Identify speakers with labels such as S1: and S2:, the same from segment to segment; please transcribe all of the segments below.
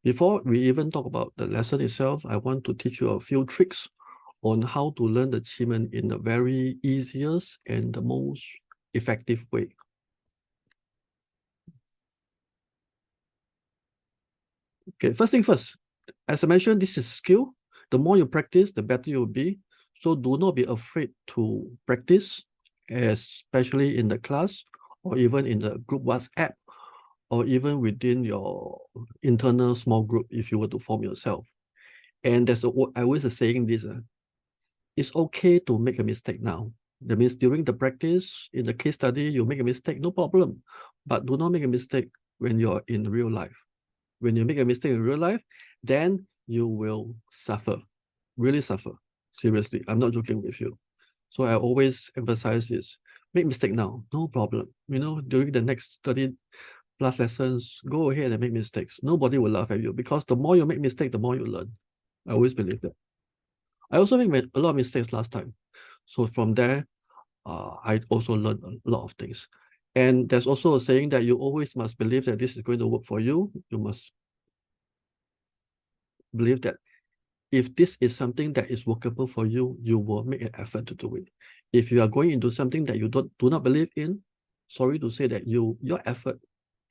S1: Before we even talk about the lesson itself, I want to teach you a few tricks on how to learn the qimeng in the very easiest and the most effective way. Okay, first thing first, as I mentioned, this is skill. The more you practice, the better you'll be. So do not be afraid to practice, especially in the class or even in the group WhatsApp or even within your internal small group if you were to form yourself. And I always saying this, it's okay to make a mistake now. That means during the practice, in the case study, you make a mistake, no problem. But do not make a mistake when you're in real life. When you make a mistake in real life, then you will suffer, really suffer. Seriously, I'm not joking with you. So I always emphasize this. Make mistake now, no problem. During the next 30 plus lessons, go ahead and make mistakes. Nobody will laugh at you because the more you make mistakes, the more you learn. I always believe that. I also made a lot of mistakes last time. So from there, I also learned a lot of things. And there's also a saying that you always must believe that this is going to work for you. You must believe that if this is something that is workable for you, you will make an effort to do it. If you are going into something that you do not believe in, sorry to say that your effort,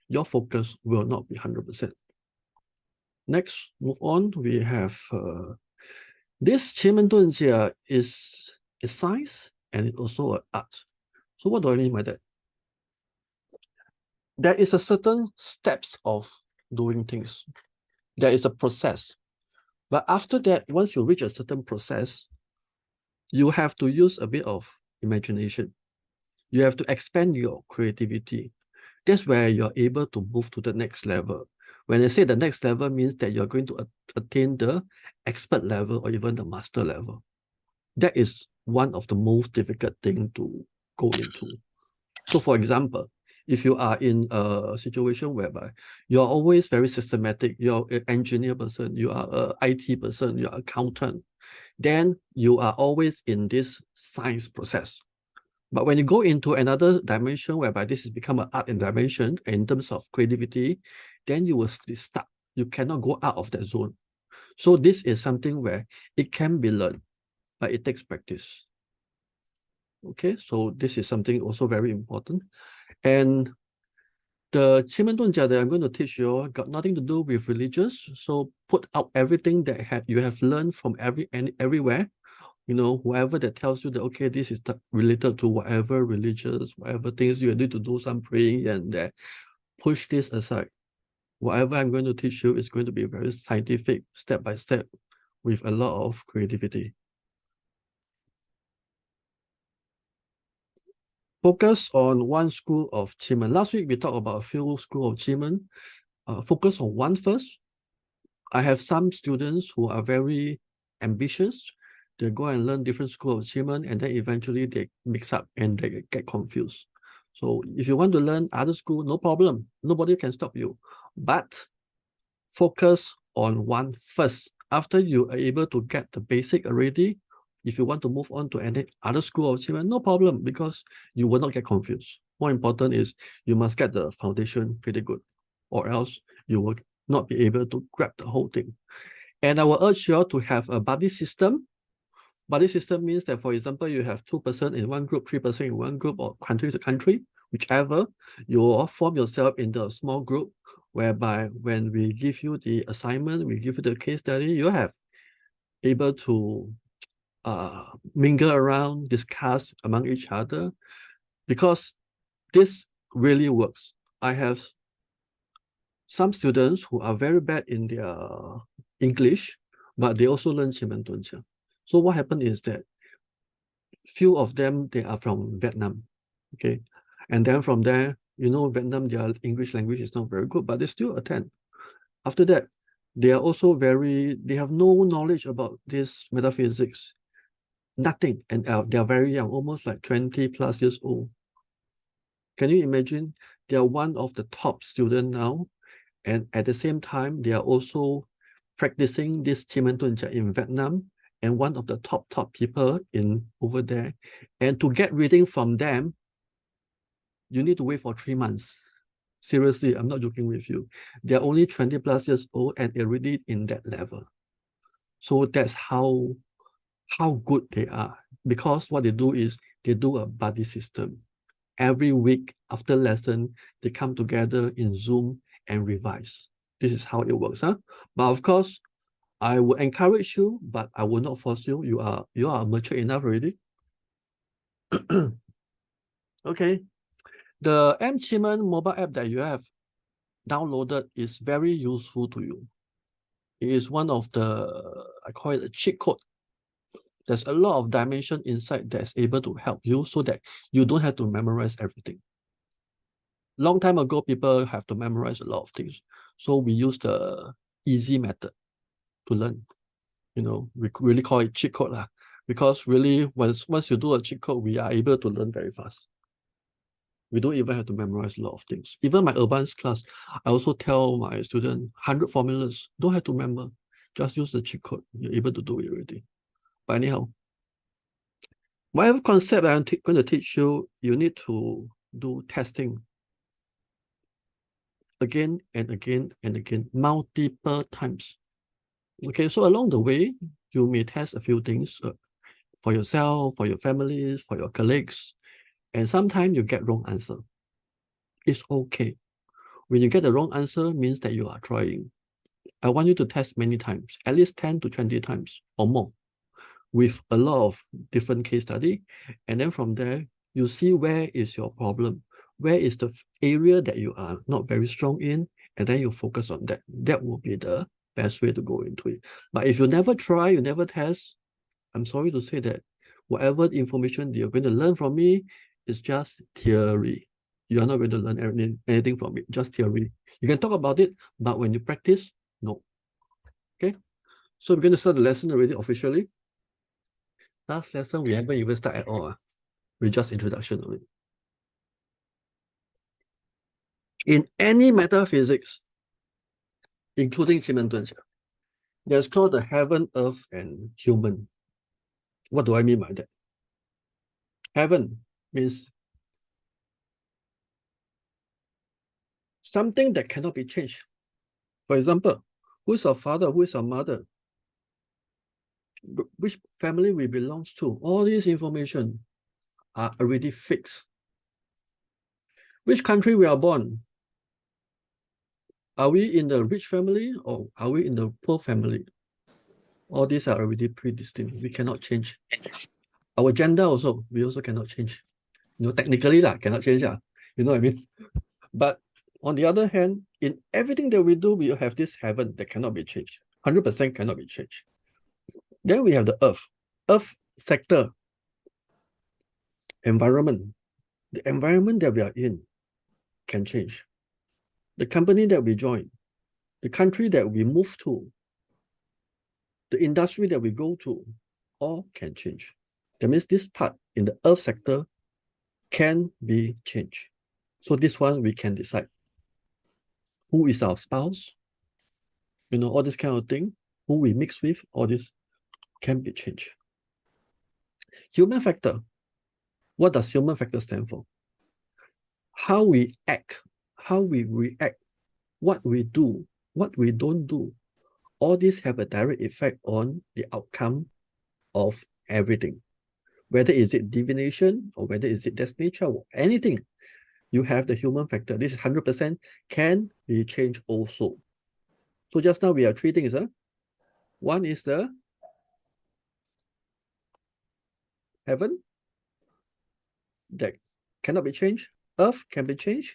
S1: your focus will not be 100%. Next, move on. We have this qimeng dunjia is a science and it's also an art. So what do I mean by that? There is a certain steps of doing things. There is a process. But after that, once you reach a certain process, you have to use a bit of imagination. You have to expand your creativity. That's where you're able to move to the next level. When I say the next level means that you're going to attain the expert level or even the master level. That is one of the most difficult thing to go into. So for example, if you are in a situation whereby you're always very systematic, you're an engineer person, you are an IT person, you're an accountant, then you are always in this science process. But when you go into another dimension whereby this has become an art and dimension in terms of creativity, then you will be stuck. You cannot go out of that zone. So this is something where it can be learned, but it takes practice. Okay, so this is something also very important. And the qimeng dunjia that I'm going to teach you got nothing to do with religious. So put out everything that you have learned from everywhere. Whoever that tells you that, okay, this is related to whatever religious, whatever things you need to do some praying and that, push this aside. Whatever I'm going to teach you is going to be very scientific, step by step, with a lot of creativity. Focus on one school of qimeng. Last week, we talked about a few schools of qimeng. Focus on one first. I have some students who are very ambitious. They go and learn different schools of qimeng, and then eventually they mix up and they get confused. So if you want to learn other school, no problem. Nobody can stop you. But focus on one first. After you are able to get the basic already, if you want to move on to any other school of qimeng, no problem, because you will not get confused. More important is you must get the foundation pretty good, or else you will not be able to grab the whole thing. And I will urge you all to have a buddy system. Buddy system means that, for example, you have 2% in one group, 3% in one group, or country to country, whichever. You all form yourself into a small group, whereby when we give you the assignment, we give you the case study, you have able to mingle around, discuss among each other, because this really works. I have some students who are very bad in their English, but they also learn qimeng dunjia. So what happened is that few of them, they are from Vietnam, okay? And then from there, Vietnam, their English language is not very good, but they still attend. After that, they are also they have no knowledge about this metaphysics, nothing. And they are very young, almost like 20 plus years old. Can you imagine? They are one of the top students now. And at the same time, they are also practicing this qimeng dunjia in Vietnam, and one of the top people over there. And to get reading from them, you need to wait for 3 months. Seriously, I'm not joking with you. They're only 20 plus years old and already in that level. So that's how good they are. Because what they do is they do a buddy system. Every week after lesson, they come together in Zoom and revise. This is how it works, huh? But of course, I will encourage you, but I will not force you. You are mature enough already. Okay. The Mchimen mobile app that you have downloaded is very useful to you. It is one of the, I call it a cheat code. There's a lot of dimension inside that's able to help you so that you don't have to memorize everything. Long time ago, people have to memorize a lot of things. So we use the easy method to learn. You know, we really call it cheat code lah. Because really, once you do a cheat code, we are able to learn very fast. We don't even have to memorize a lot of things. Even my advanced class, I also tell my student 100 formulas. Don't have to remember. Just use the cheat code. You're able to do it already. But anyhow, whatever concept I'm going to teach you, you need to do testing again and again and again, multiple times. Okay, so along the way, you may test a few things for yourself, for your families, for your colleagues, and sometimes you get wrong answer. It's okay. When you get the wrong answer, means that you are trying. I want you to test many times, at least 10 to 20 times or more, with a lot of different case study. And then from there, you see where is your problem, where is the area that you are not very strong in, and then you focus on that. That will be the best way to go into it. But if you never try, you never test, I'm sorry to say that whatever information you're going to learn from me is just theory. You are not going to learn anything from it, just theory. You can talk about it, but when you practice, no. Okay? So we're going to start the lesson already officially. Last lesson, we haven't even started at all. We're just introduction only. In any metaphysics, including 奇门遁甲, there's called the heaven, earth, and human. What do I mean by that? Heaven means something that cannot be changed. For example, who is our father? Who is our mother? Which family we belong to? All these information are already fixed. Which country we are born? Are we in the rich family or are we in the poor family? All these are already predestined. We cannot change. Our gender also, we also cannot change. You know, technically cannot change. You know what I mean? But on the other hand, in everything that we do, we have this heaven that cannot be changed. 100% cannot be changed. Then we have the earth. Earth sector, environment. The environment that we are in can change. The company that we join, the country that we move to, the industry that we go to, all can change. That means this part in the earth sector can be changed. So this one we can decide. Who is our spouse? You know, all this kind of thing. Who we mix with, all this can be changed. Human factor. What does human factor stand for? How we act, how we react, what we do, what we don't do. All these have a direct effect on the outcome of everything. Whether is it divination or whether is it destiny or anything, you have the human factor. This is 100% can be changed also. So just now we have three things. One is the heaven that cannot be changed. Earth can be changed.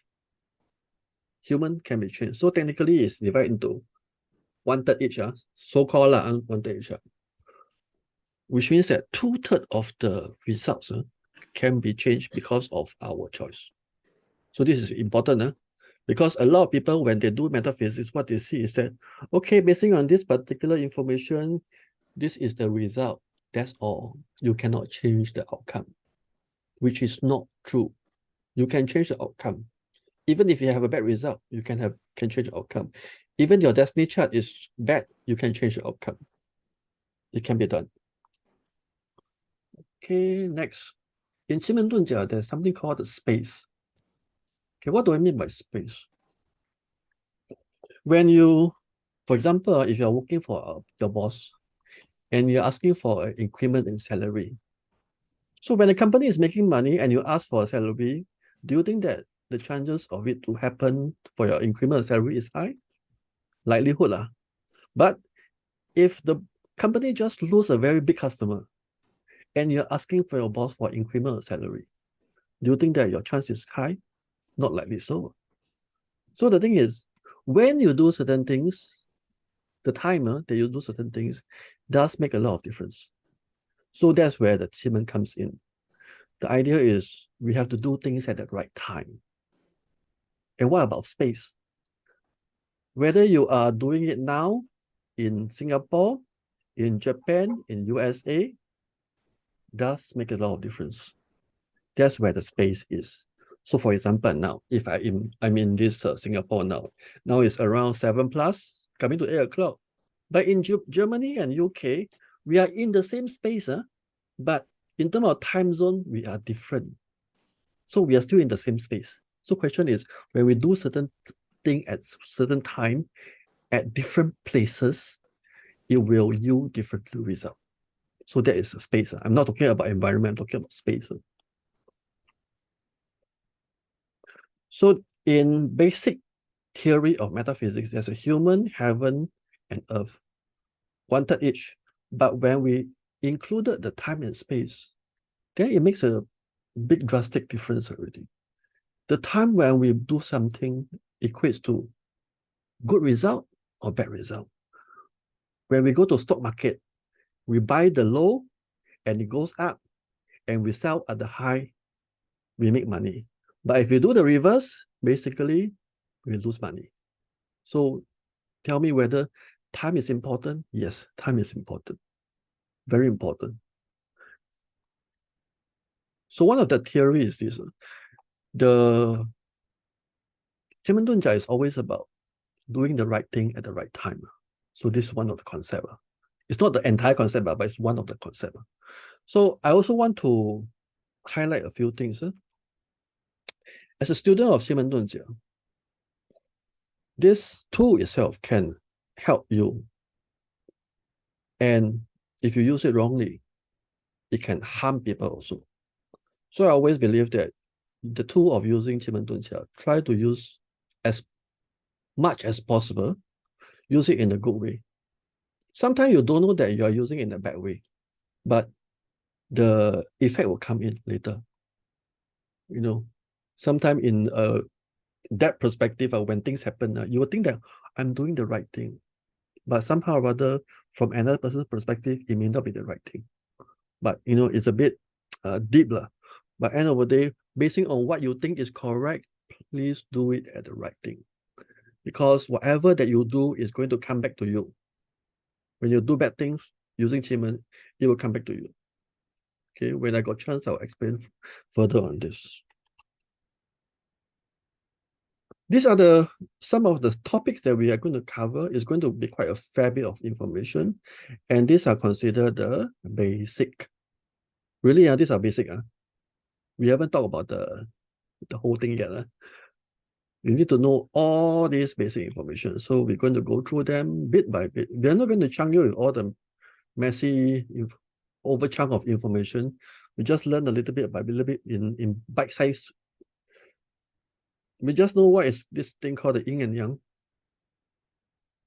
S1: Human can be changed. So technically it's divided into 1/3 each, so-called 1/3 each. Which means that 2/3 of the results can be changed because of our choice. So this is important, because a lot of people, when they do metaphysics, what they see is that, okay, basing on this particular information, this is the result. That's all. You cannot change the outcome, which is not true. You can change the outcome. Even if you have a bad result, you can change the outcome. Even your destiny chart is bad, you can change the outcome. It can be done. Okay, next. In 奇门遁甲, there's something called the space. Okay, what do I mean by space? when you, for example, if you're working for your boss and you're asking for an increment in salary, so when a company is making money and you ask for a salary, do you think that the chances of it to happen for your increment salary is high? Likelihood lah. But if the company just lose a very big customer and you're asking for your boss for increment salary, do you think that your chance is high? Not likely so. So the thing is, when you do certain things, the timer that you do certain things does make a lot of difference. So that's where the achievement comes in. The idea is we have to do things at the right time. And what about space? Whether you are doing it now in Singapore, in Japan, in USA, does make a lot of difference. That's where the space is. So for example, now, if I'm in this Singapore now it's around 7 plus, coming to 8 o'clock. But in Germany and UK, we are in the same space, but in terms of time zone, we are different. So we are still in the same space. So question is, when we do certain thing at certain time, at different places, it will yield different result. So that is space. I'm not talking about environment, I'm talking about space. So in basic theory of metaphysics, there's a human, heaven, and earth, one third each. But when we included the time and space, then it makes a big drastic difference already. The time when we do something equates to good result or bad result. When we go to stock market, we buy the low and it goes up and we sell at the high, we make money. But if you do the reverse, basically, we lose money. So tell me whether time is important. Yes, time is important. Very important. So one of the theory is this. The 奇门遁甲 is always about doing the right thing at the right time. So this is one of the concept. It's not the entire concept, but it's one of the concept. So I also want to highlight a few things. As a student of 奇门遁甲, this tool itself can help you. And if you use it wrongly, it can harm people also. So I always believe that the tool of using 奇门遁甲, try to use as much as possible, use it in a good way. Sometimes you don't know that you are using it in a bad way, but the effect will come in later. You know, sometimes in that perspective, when things happen, you will think that I'm doing the right thing. But somehow or other, from another person's perspective, it may not be the right thing. But, you know, it's a bit deep. But end of the day, basing on what you think is correct, please do it at the right thing. Because whatever that you do is going to come back to you. When you do bad things using 奇门, it will come back to you. Okay, when I got chance, I'll explain further on this. These are some of the topics that we are going to cover. It's going to be quite a fair bit of information. And these are considered the basic. Really, these are basic. We haven't talked about the whole thing yet. You need to know all this basic information. So we're going to go through them bit by bit. We're not going to chunk you with all the messy over chunk of information. We just learn a little bit by little bit in bite size. We just know what is this thing called the yin and yang.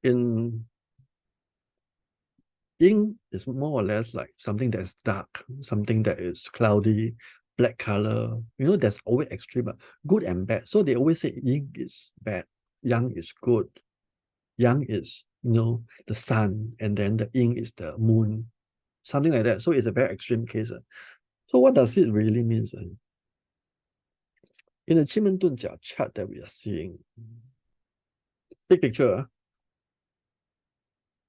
S1: In yin is more or less like something that's dark, something that is cloudy, black color. You know, there's always extreme, good and bad. So they always say yin is bad, yang is good. Yang is, you know, the sun, and then the yin is the moon, something like that. So it's a very extreme case. So what does it really mean? In the 奇门遁甲 chart that we are seeing, big picture,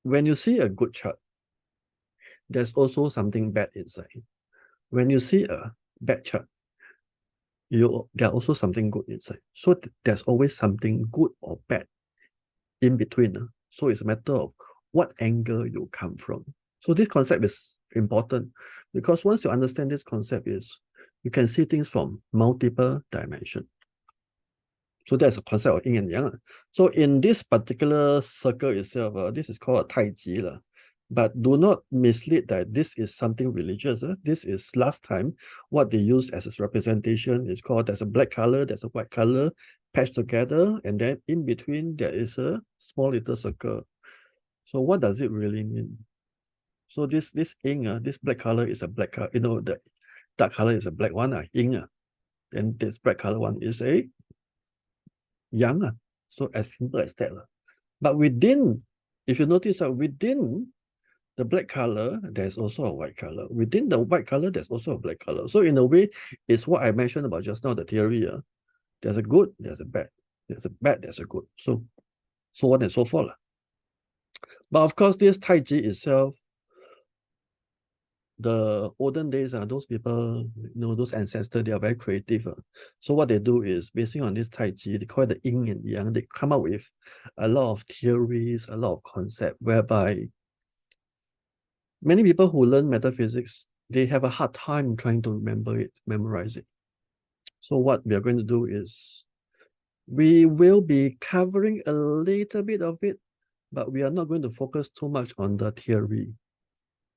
S1: when you see a good chart, there's also something bad inside. When you see a bad chart, there are also something good inside. So there's always something good or bad in between. So it's a matter of what angle you come from. So this concept is important because once you understand this concept, you can see things from multiple dimensions. So that's a concept of yin and yang. So in this particular circle itself, this is called a Taiji. But do not mislead that this is something religious. This is last time what they use as its representation is called there's a black color, there's a white color patched together, and then in between there is a small little circle. So what does it really mean? So this ink, this black color is a black color. The dark color is a black one, ink. And this black color one is a yang. So as simple as that. But within, if you notice, within the black color, there's also a white color. Within the white color, there's also a black color. So in a way, it's what I mentioned about just now, the theory. There's a good, there's a bad. There's a bad, there's a good. So on and so forth. But of course, this Taiji itself, the olden days, those people, those ancestors, they are very creative. So what they do is, based on this Taiji, they call it the yin and yang. They come up with a lot of theories, a lot of concepts, whereby many people who learn metaphysics, they have a hard time trying to memorize it. So what we are going to do is, we will be covering a little bit of it, but we are not going to focus too much on the theory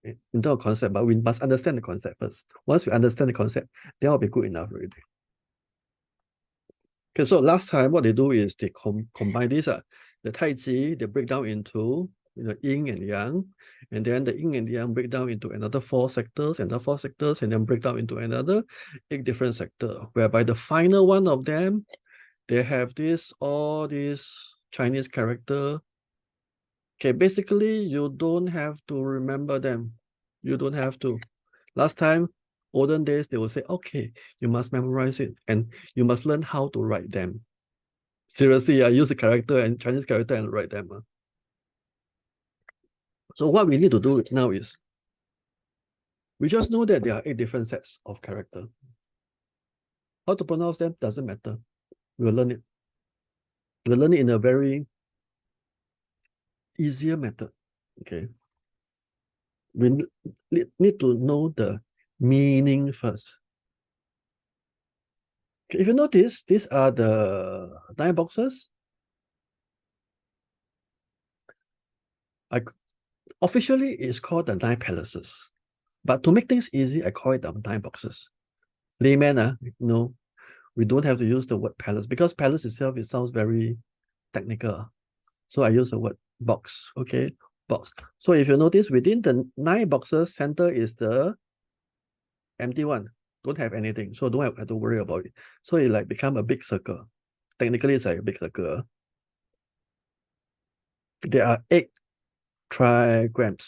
S1: in terms of concept, but we must understand the concept first. Once we understand the concept, that will be good enough already. Okay, so last time what they do is they combine this. The Taiji, they break down into yin and yang, and then the yin and yang break down into another 4 sectors, and then break down into another 8 different sectors, whereby the final one of them, they have all these Chinese character. Okay, basically, you don't have to remember them. You don't have to. Last time, olden days, they will say, okay, you must memorize it, and you must learn how to write them. Seriously, I use a character and Chinese character and write them. So what we need to do now is, we just know that there are 8 different sets of character. How to pronounce them doesn't matter. We'll learn it. We'll learn it in a very easier method. Okay. We need to know the meaning first. Okay, if you notice, these are the 9 boxes. Officially, it's called the 9 palaces. But to make things easy, I call it the 9 boxes. Layman, we don't have to use the word palace, because palace itself, it sounds very technical. So I use the word box. Okay, box. So if you notice, within the 9 boxes, center is the empty one. Don't have anything, so don't have to worry about it. So it like become a big circle. Technically, it's like a big circle. There are 8 trigrams.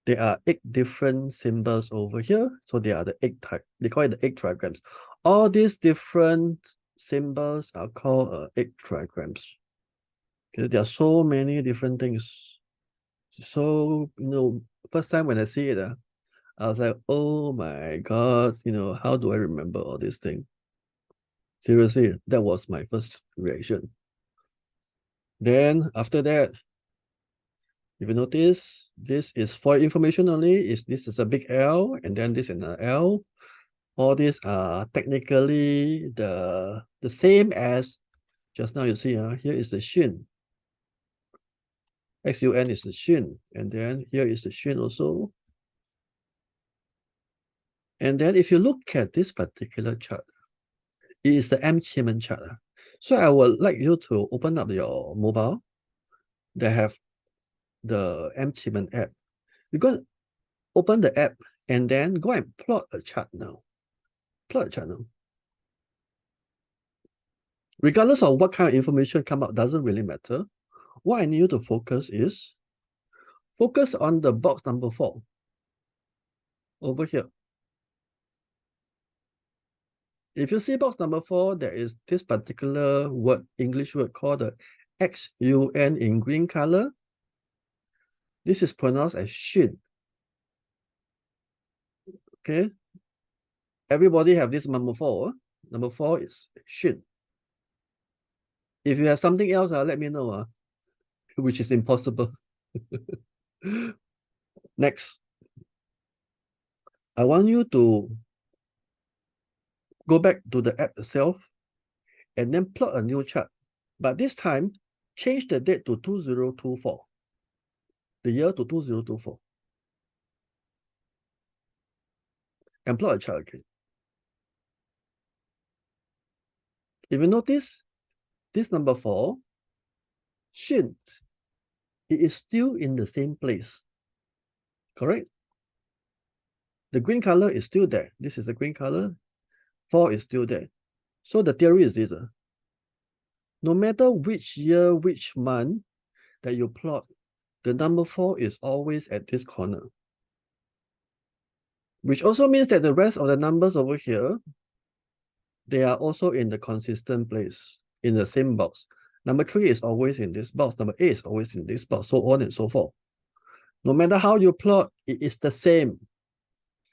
S1: There are 8 different symbols over here. So they are the 8 type. They call it the 8 trigrams. All these different symbols are called 8 trigrams. Okay, there are so many different things. So, first time when I see it, I was like, oh my God, how do I remember all these things? Seriously, that was my first reaction. Then after that, if you notice, this is for information only. This is a big L, and then this is an L. All these are technically the same as just now. You see, here is the Xun. XUN is the Xun, and then here is the Xun also. And then if you look at this particular chart, it is the M Qimen chart. So I would like you to open up your mobile that have the M Qimen app. You go open the app and then go and plot a chart now. Plot a chart now. Regardless of what kind of information come out, doesn't really matter. What I need you to focus on the box number 4 over here. If you see box number 4, there is this particular word, English word called the XUN in green color. This is pronounced as Xun. Okay. Everybody have this number 4. Number 4 is Xun. If you have something else, let me know, which is impossible. Next, I want you to go back to the app itself and then plot a new chart. But this time, change the date to 2024. The year to 2024. And plot a chart again. If you notice, this number 4, Xin, it is still in the same place. Correct? The green color is still there. This is the green color. 4 is still there. So the theory is this. No matter which year, which month that you plot, the number 4 is always at this corner. Which also means that the rest of the numbers over here, they are also in the consistent place, in the same box. Number 3 is always in this box. Number 8 is always in this box, so on and so forth. No matter how you plot, it is the same.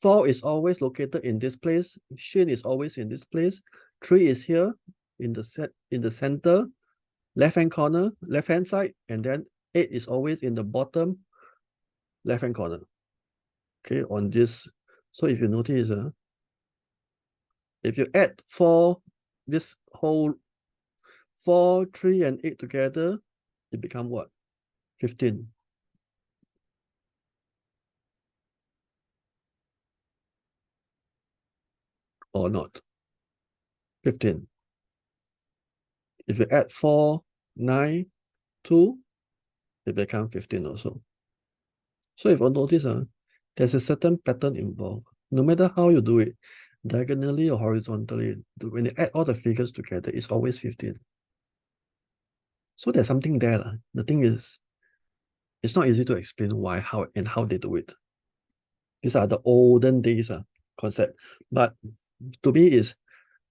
S1: 4 is always located in this place. Xin is always in this place. 3 is here in the center, left-hand corner, left-hand side, and then 8 is always in the bottom, left-hand corner. Okay, on this. So if you notice, if you add 4, this whole 4, 3, and 8 together, it becomes what? 15. Or not? 15. If you add 4, 9, 2, it becomes 15 also. So if you notice, there's a certain pattern involved. No matter how you do it, diagonally or horizontally, when you add all the figures together, it's always 15. So there's something there. The thing is, it's not easy to explain why, how, and how they do it. These are the olden days concept. But to me is,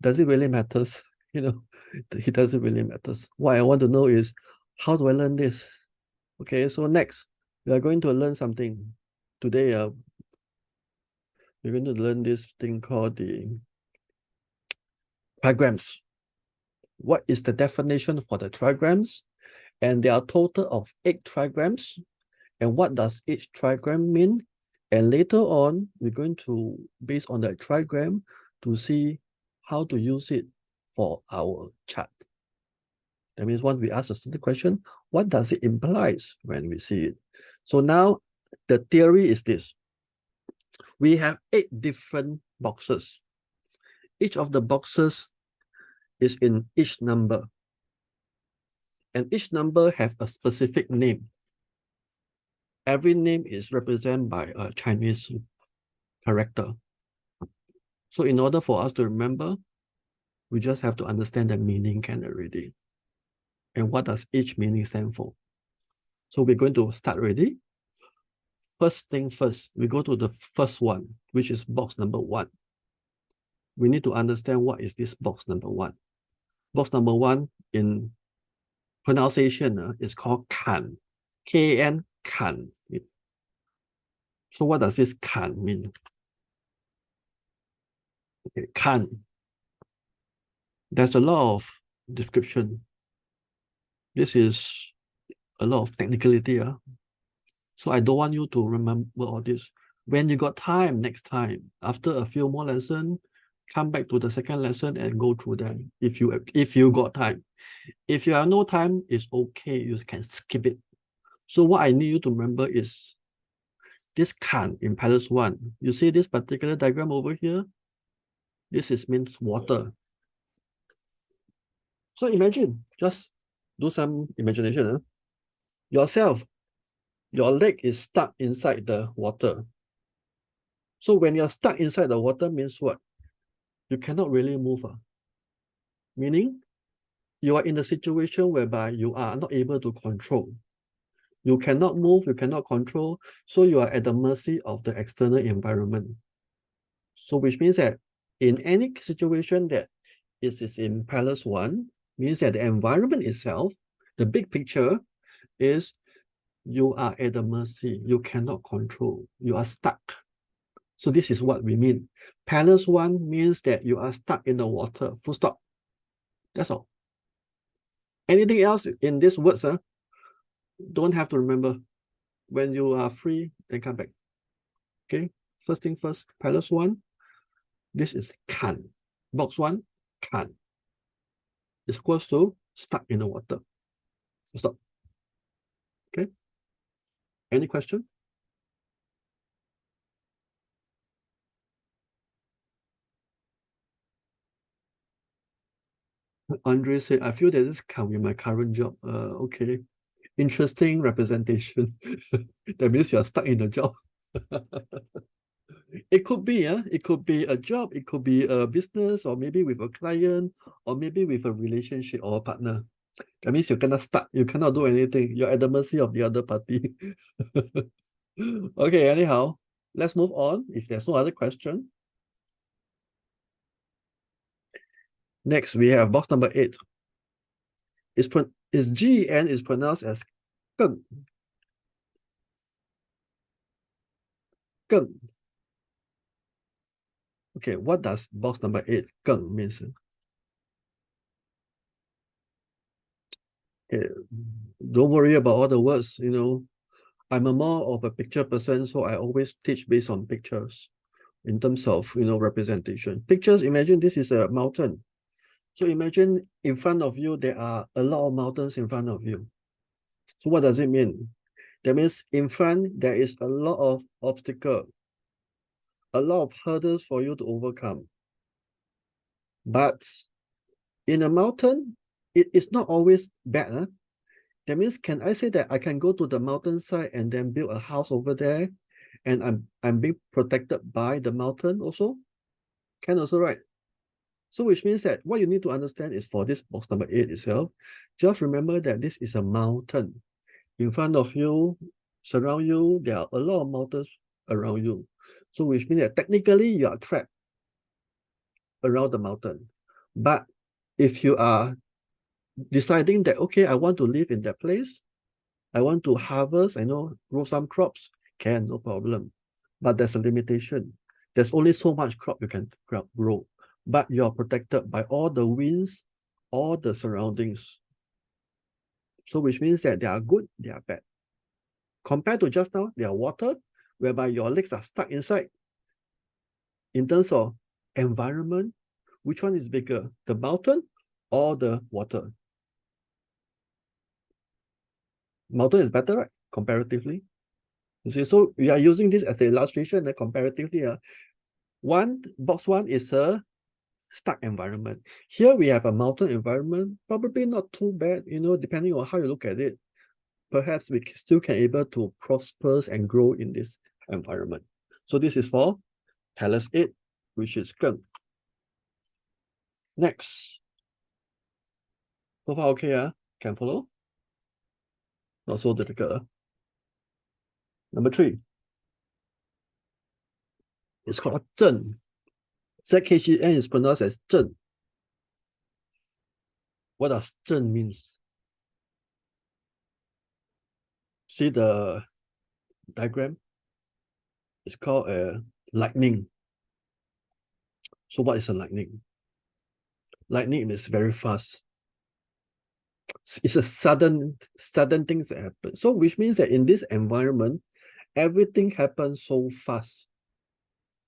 S1: does it really matters? You know, it doesn't really matters. What I want to know is, how do I learn this? Okay, so next, we are going to learn something. Today, we're going to learn this thing called the trigrams. What is the definition for the trigrams? And there are a total of 8 trigrams. And what does each trigram mean? And later on, we're going to, based on the trigram, to see how to use it for our chart. That means once we ask a certain question, what does it imply when we see it? So now the theory is this. We have 8 different boxes. Each of the boxes is in each number. And each number have a specific name. Every name is represented by a Chinese character. So in order for us to remember, we just have to understand the meaning can already. And what does each meaning stand for? So we're going to start already. First thing first, we go to the first one, which is box number 1. We need to understand what is this box number 1. Box number 1 in pronunciation is called kan. K-A-N, kan. So what does this kan mean? Okay, kan. There's a lot of description. This is a lot of technicality. So I don't want you to remember all this. When you got time, next time, after a few more lessons, come back to the second lesson and go through them if you got time. If you have no time, it's okay. You can skip it. So what I need you to remember is this kan in Palace 1. You see this particular diagram over here? This means water. So imagine, just do some imagination. Yourself, your leg is stuck inside the water. So when you're stuck inside the water means what? You cannot really move. Meaning, you are in a situation whereby you are not able to control. You cannot move, you cannot control, so you are at the mercy of the external environment. So which means that in any situation that is in Palace 1, means that the environment itself, the big picture is you are at the mercy, you cannot control, you are stuck. So this is what we mean. Palace 1 means that you are stuck in the water, full stop. That's all. Anything else in these words, don't have to remember. When you are free, then come back. Okay, first thing first, Palace 1, this is kan. Box 1, kan. is equals to stuck in the water. Stop. Okay. Any question? Andre said, I feel that this can be my current job. Okay. Interesting representation. That means you're stuck in the job. It could be, it could be a job, it could be a business, or maybe with a client, or maybe with a relationship or a partner. That means you're kind of stuck. You cannot do anything. You're at the mercy of the other party. Okay, anyhow, let's move on if there's no other question. Next, we have box number 8. Is GN is pronounced as Geng. Geng. Okay, what does box number 8 Geng means? Okay, don't worry about all the words, I'm a more of a picture person, so I always teach based on pictures in terms of, representation. Pictures, imagine this is a mountain. So imagine in front of you, there are a lot of mountains in front of you. So what does it mean? That means in front, there is a lot of obstacle, a lot of hurdles for you to overcome. But in a mountain, it is not always bad. Huh? That means, can I say that I can go to the mountainside and then build a house over there, and I'm being protected by the mountain also? Can also, right? So which means that what you need to understand is for this box number 8 itself, just remember that this is a mountain. In front of you, surround you, there are a lot of mountains around you. So which means that technically you are trapped around the mountain. But if you are deciding that, okay, I want to live in that place, I want to harvest, grow some crops, can, no problem. But there's a limitation. There's only so much crop you can grow, but you're protected by all the winds, all the surroundings. So which means that they are good, they are bad. Compared to just now, they are water, whereby your legs are stuck inside. In terms of environment, which one is bigger, the mountain or the water? Mountain is better, right? Comparatively. You see, so we are using this as an illustration comparatively. Box one is a stuck environment. Here we have a mountain environment, probably not too bad, depending on how you look at it. Perhaps we still can able to prosper and grow in this environment. So this is for Palace 8, which is Geng. Next. So far okay, can follow? Not so difficult. Number 3. It's called Zhen. ZKGN is pronounced as Zhen. What does Zhen means? See the diagram? It's called a lightning. So what is a lightning? Lightning is very fast. It's a sudden things that happen. So which means that in this environment, everything happens so fast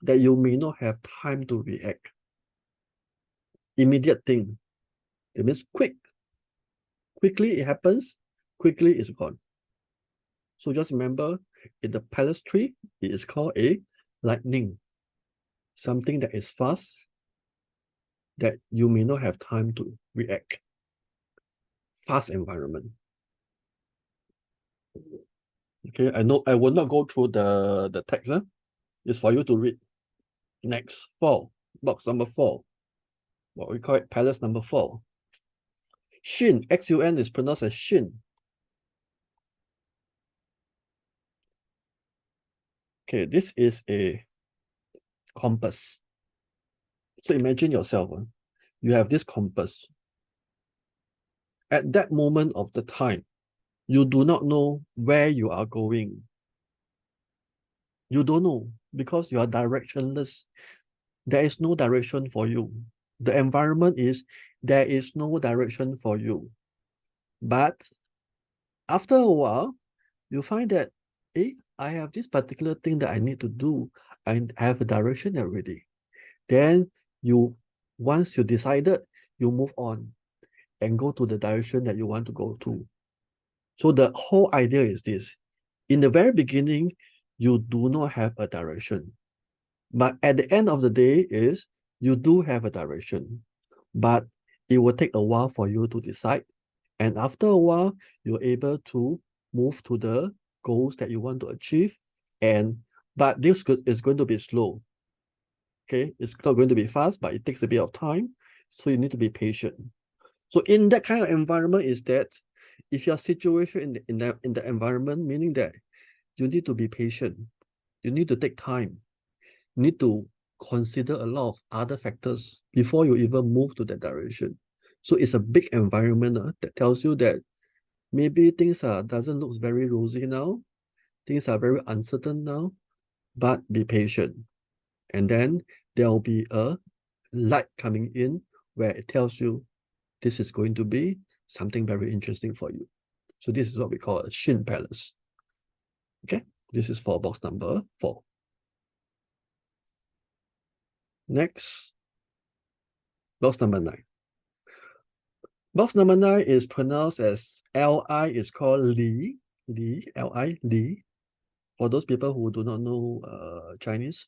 S1: that you may not have time to react. Immediate thing. It means quickly it happens, quickly it's gone. So just remember, in the palace tree, it is called a lightning. Something that is fast, that you may not have time to react. Fast environment. Okay, I know I will not go through the text. It's for you to read. Next, 4. Box number 4. What we call it, palace number 4. Xun, Xun is pronounced as Xun. Okay, this is a compass. So imagine yourself, you have this compass. At that moment of the time, you do not know where you are going. You don't know because you are directionless. There is no direction for you. The environment is, there is no direction for you. But after a while, you find that, I have this particular thing that I need to do. I have a direction already. Then once you decided, you move on. and go to the direction that you want to go to. So the whole idea is this. In the very beginning, you do not have a direction. But at the end of the day is you do have a direction. But it will take a while for you to decide. And after a while, you're able to move to the goals that you want to achieve. But this is going to be slow. Okay, it's not going to be fast, but it takes a bit of time. So you need to be patient. So in that kind of environment is that if your situation in the environment, meaning that you need to be patient, you need to take time, you need to consider a lot of other factors before you even move to that direction. So it's a big environment that tells you that maybe things doesn't look very rosy now, things are very uncertain now, but be patient. And then there will be a light coming in where it tells you this is going to be something very interesting for you. So this is what we call a Shin Palace. Okay, this is for box number 4. Next, box number 9. Box number 9 is pronounced as Li, is called Li, Li, Li. For those people who do not know Chinese,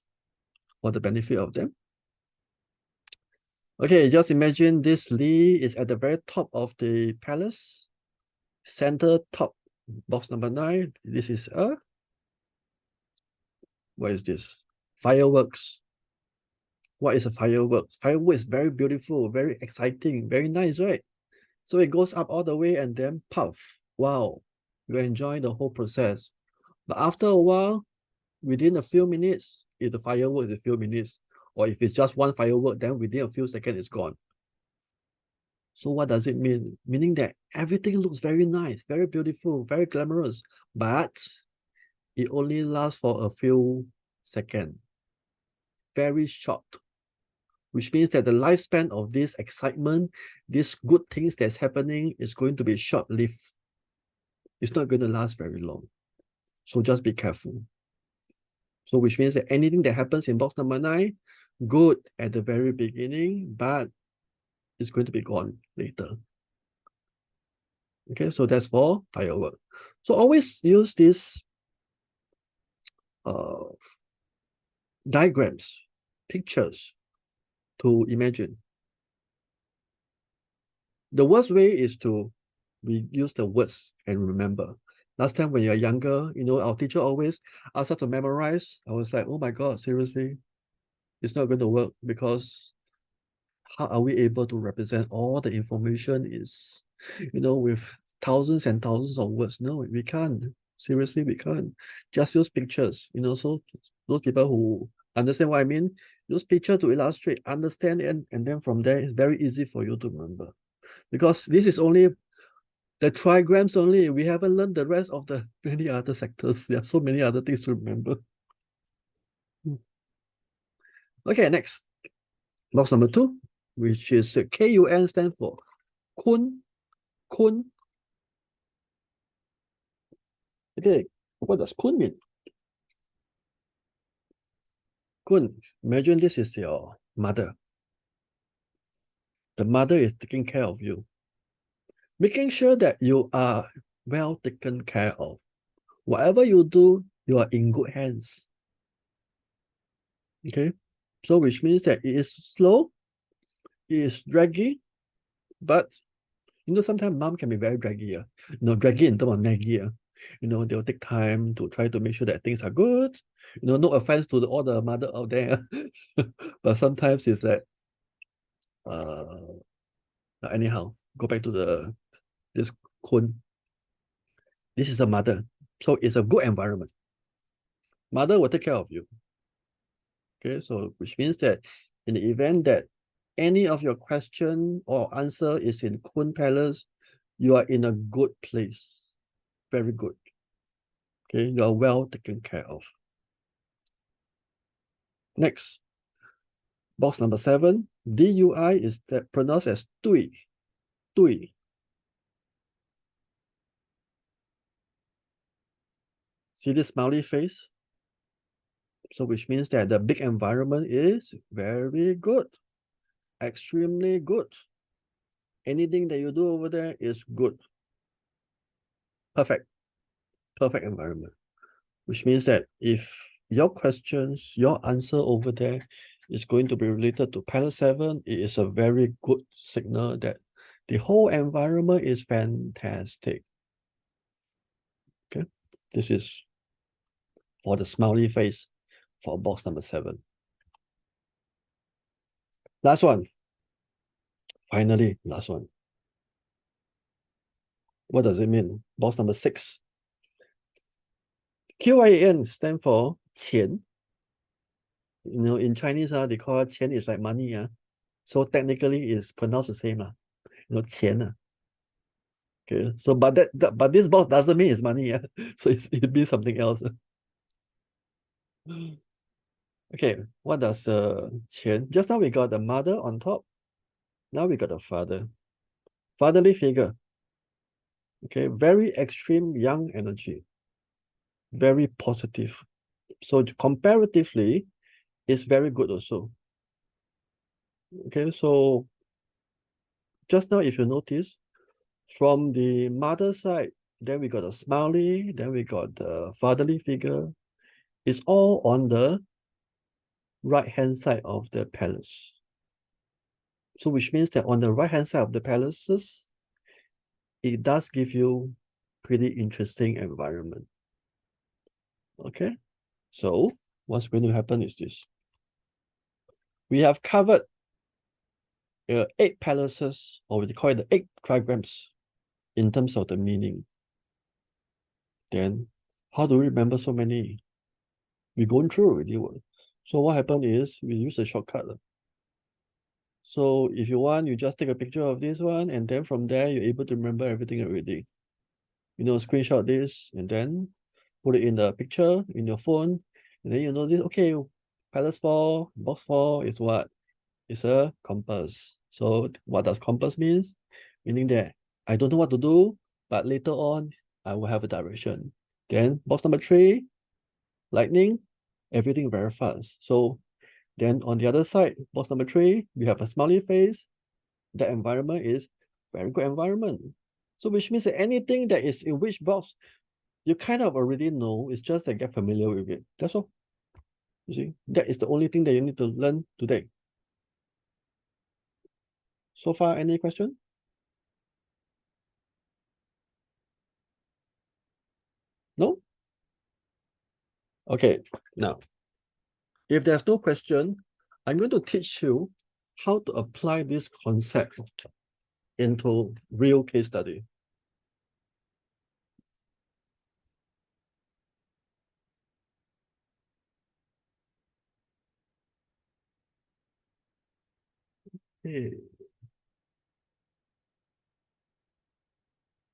S1: for the benefit of them. Okay, just imagine this Li is at the very top of the palace, center top, box number 9. This is what is this? Fireworks. What is a fireworks? Fireworks is very beautiful, very exciting, very nice, right? So it goes up all the way and then puff. Wow, you enjoy the whole process. But after a while, within a few minutes, if the firework is a few minutes, or if it's just one firework, then within a few seconds, it's gone. So what does it mean? Meaning that everything looks very nice, very beautiful, very glamorous, but it only lasts for a few seconds. Very short. Which means that the lifespan of this excitement, these good things that's happening is going to be short-lived. It's not going to last very long. So just be careful. So which means that anything that happens in box number 9, good at the very beginning, but it's going to be gone later. Okay, so that's for firework. So always use this diagrams, pictures to imagine. The worst way is to use the words and remember. Last time when you're younger, our teacher always asked us to memorize. I was like, oh my God, seriously? It's not going to work because how are we able to represent all the information with thousands and thousands of words? No, we can't. Seriously, we can't. Just use pictures, so those people who understand what I mean, use picture to illustrate, understand it, and then from there, it's very easy for you to remember. Because this is only the trigrams only. We haven't learned the rest of the many other sectors. There are so many other things to remember. Okay, next. Box number 2, which is KUN, stand for Kun. Kun. Okay, what does Kun mean? Kun, imagine this is your mother. The mother is taking care of you, making sure that you are well taken care of. Whatever you do, you are in good hands. Okay, so which means that it is slow, it is draggy, but sometimes mom can be very draggy. Draggy in terms of naggy. They'll take time to try to make sure that things are good. No offense to all the mother out there, but sometimes it's that anyhow, go back to this cone. This is a mother, so it's a good environment. Mother will take care of you. Okay, so which means that in the event that any of your question or answer is in Kun Palace, you are in a good place. Very good. Okay, you are well taken care of. Next, box number 7, DUI is pronounced as Dui. Dui. See this smiley face? So which means that the big environment is very good. Extremely good. Anything that you do over there is good. Perfect environment. Which means that if your questions, your answer over there is going to be related to Pilot 7, it is a very good signal that the whole environment is fantastic. Okay, this is for the smiley face for box number 7. Last one. Finally, last one. What does it mean? Box number 6. QIN stand for 钱. You know, in Chinese, they call 钱 is like money. So technically, it's pronounced the same. You know, 钱. Okay, so but but this box doesn't mean it's money. So it means something else. Okay, what does the 钱? Just now we got the mother on top. Now we got the father. Fatherly figure. Okay, very extreme young energy. Very positive. So comparatively, it's very good also. Okay, so just now, if you notice, from the mother side, then we got a smiley, then we got the fatherly figure. It's all on the right-hand side of the palace. So which means that on the right-hand side of the palaces, it does give you pretty interesting environment. Okay, so what's going to happen is this. We have covered 8 palaces, or we call it the 8 trigrams in terms of the meaning. Then how do we remember so many? We're going through already. So what happened is we use a shortcut. So if you want, you just take a picture of this one, and then from there, you're able to remember everything already. You know, screenshot this, and then put it in the picture in your phone, and then you know this, okay, palace 4, box 4 is what? It's a compass. So what does compass means? Meaning that I don't know what to do, but later on, I will have a direction. Then box number 3, lightning, everything very fast. So then on the other side, box number 3, we have a smiley face. That environment is very good environment. So which means that anything that is in which box, you kind of already know. It's just like get familiar with it. That's all. You see, that is the only thing that you need to learn today. So far, any question? No? Okay, now, if there's no question, I'm going to teach you how to apply this concept into real case study. Okay.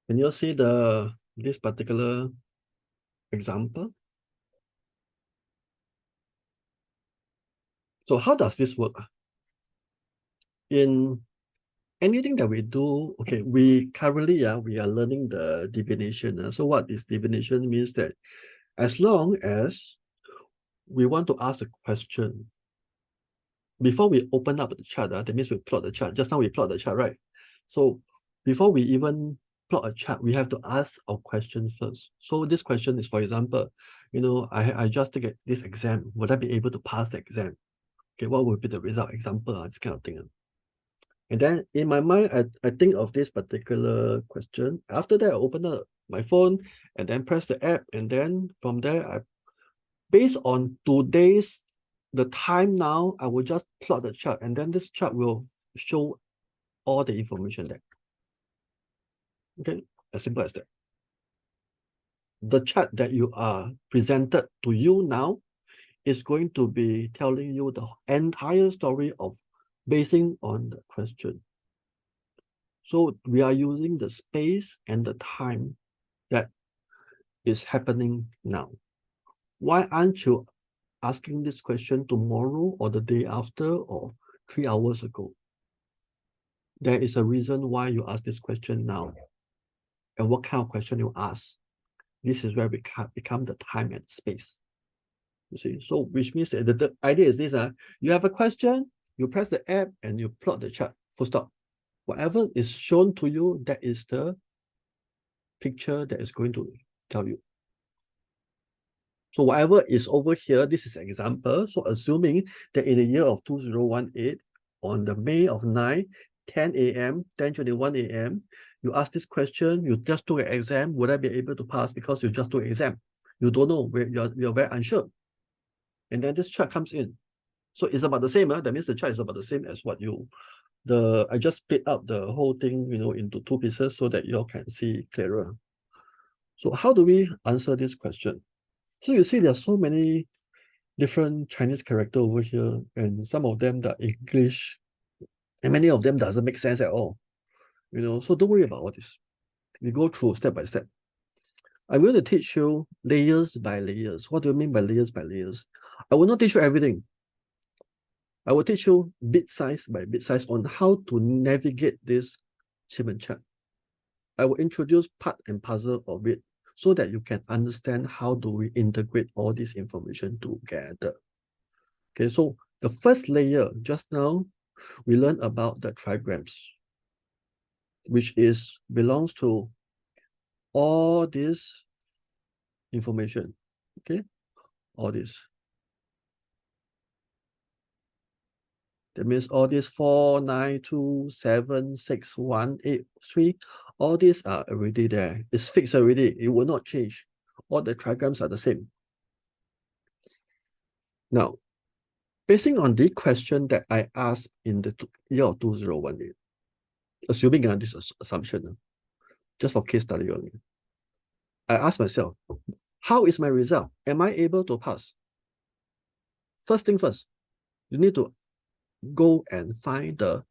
S1: Can you see this particular example? So how does this work? In anything that we do, okay, we currently we are learning the divination. So what is divination means that as long as we want to ask a question, before we open up the chart, that means we plot the chart. Just now we plot the chart, right? So before we even plot a chart, we have to ask our question first. So this question is, for example, you know, I just take this exam. Would I be able to pass the exam? Okay, what would be the result? Example, this kind of thing. And then in my mind, I think of this particular question. After that, I open up my phone and then press the app. And then from there, based on today's, the time now, I will just plot the chart. And then this chart will show all the information there. Okay, as simple as that. The chart that you are presented to you now is going to be telling you the entire story of basing on the question. So we are using the space and the time that is happening now. Why aren't you asking this question tomorrow or the day after or 3 hours ago? There is a reason why you ask this question now. And what kind of question you ask. This is where we become the time and space. You see, so which means that the idea is this: you have a question, you press the app and you plot the chart, full stop. Whatever is shown to you, that is the picture that is going to tell you. So whatever is over here, this is example. So assuming that in the year of 2018, on the May of 9, 10 a.m., 10:21 a.m., you ask this question, you just took an exam, would I be able to pass because you just took an exam? You don't know, you're very unsure. And then this chart comes in. So it's about the same, that means the chart is about the same as what I just split up the whole thing, into two pieces so that you all can see clearer. So how do we answer this question? So you see there's so many different Chinese character over here, and some of them are English, and many of them doesn't make sense at all. So don't worry about all this. We go through step by step. I'm going to teach you layers by layers. What do you mean by layers by layers? I will not teach you everything. I will teach you bit size by bit size on how to navigate this achievement chart. I will introduce part and parcel of it so that you can understand how do we integrate all this information together. Okay, so the first layer, just now, we learned about the trigrams, which belongs to all this information, okay? All this. That means all these 4, 9, 2, 7, 6, 1, 8, 3, all these are already there. It's fixed already. It will not change. All the trigrams are the same. Now, basing on the question that I asked in the year of 2018, assuming this assumption, just for case study only, I asked myself, how is my result? Am I able to pass? First thing first, you need to go and find the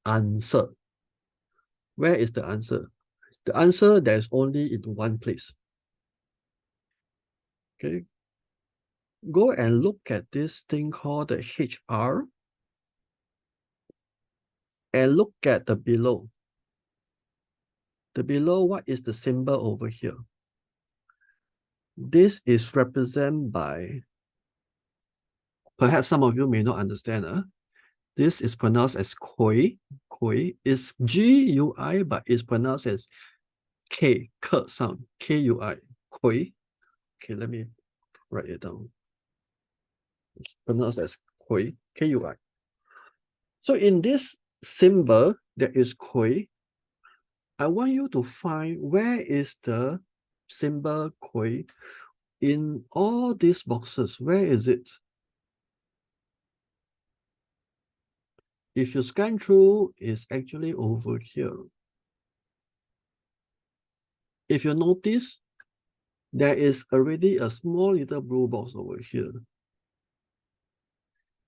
S1: answer. Where is the answer? The answer there's only in one place. Okay. Go and look at this thing called the HR and look at the below. The below, what is the symbol over here? This is represented by, perhaps some of you may not understand. This is pronounced as Kui. Kui is GUI, but it's pronounced as K sound. KUI. Kui. Okay, let me write it down. It's pronounced as Kui. KUI. So in this symbol that is Kui, I want you to find where is the symbol Kui in all these boxes. Where is it? If you scan through, it's actually over here. If you notice, there is already a small little blue box over here.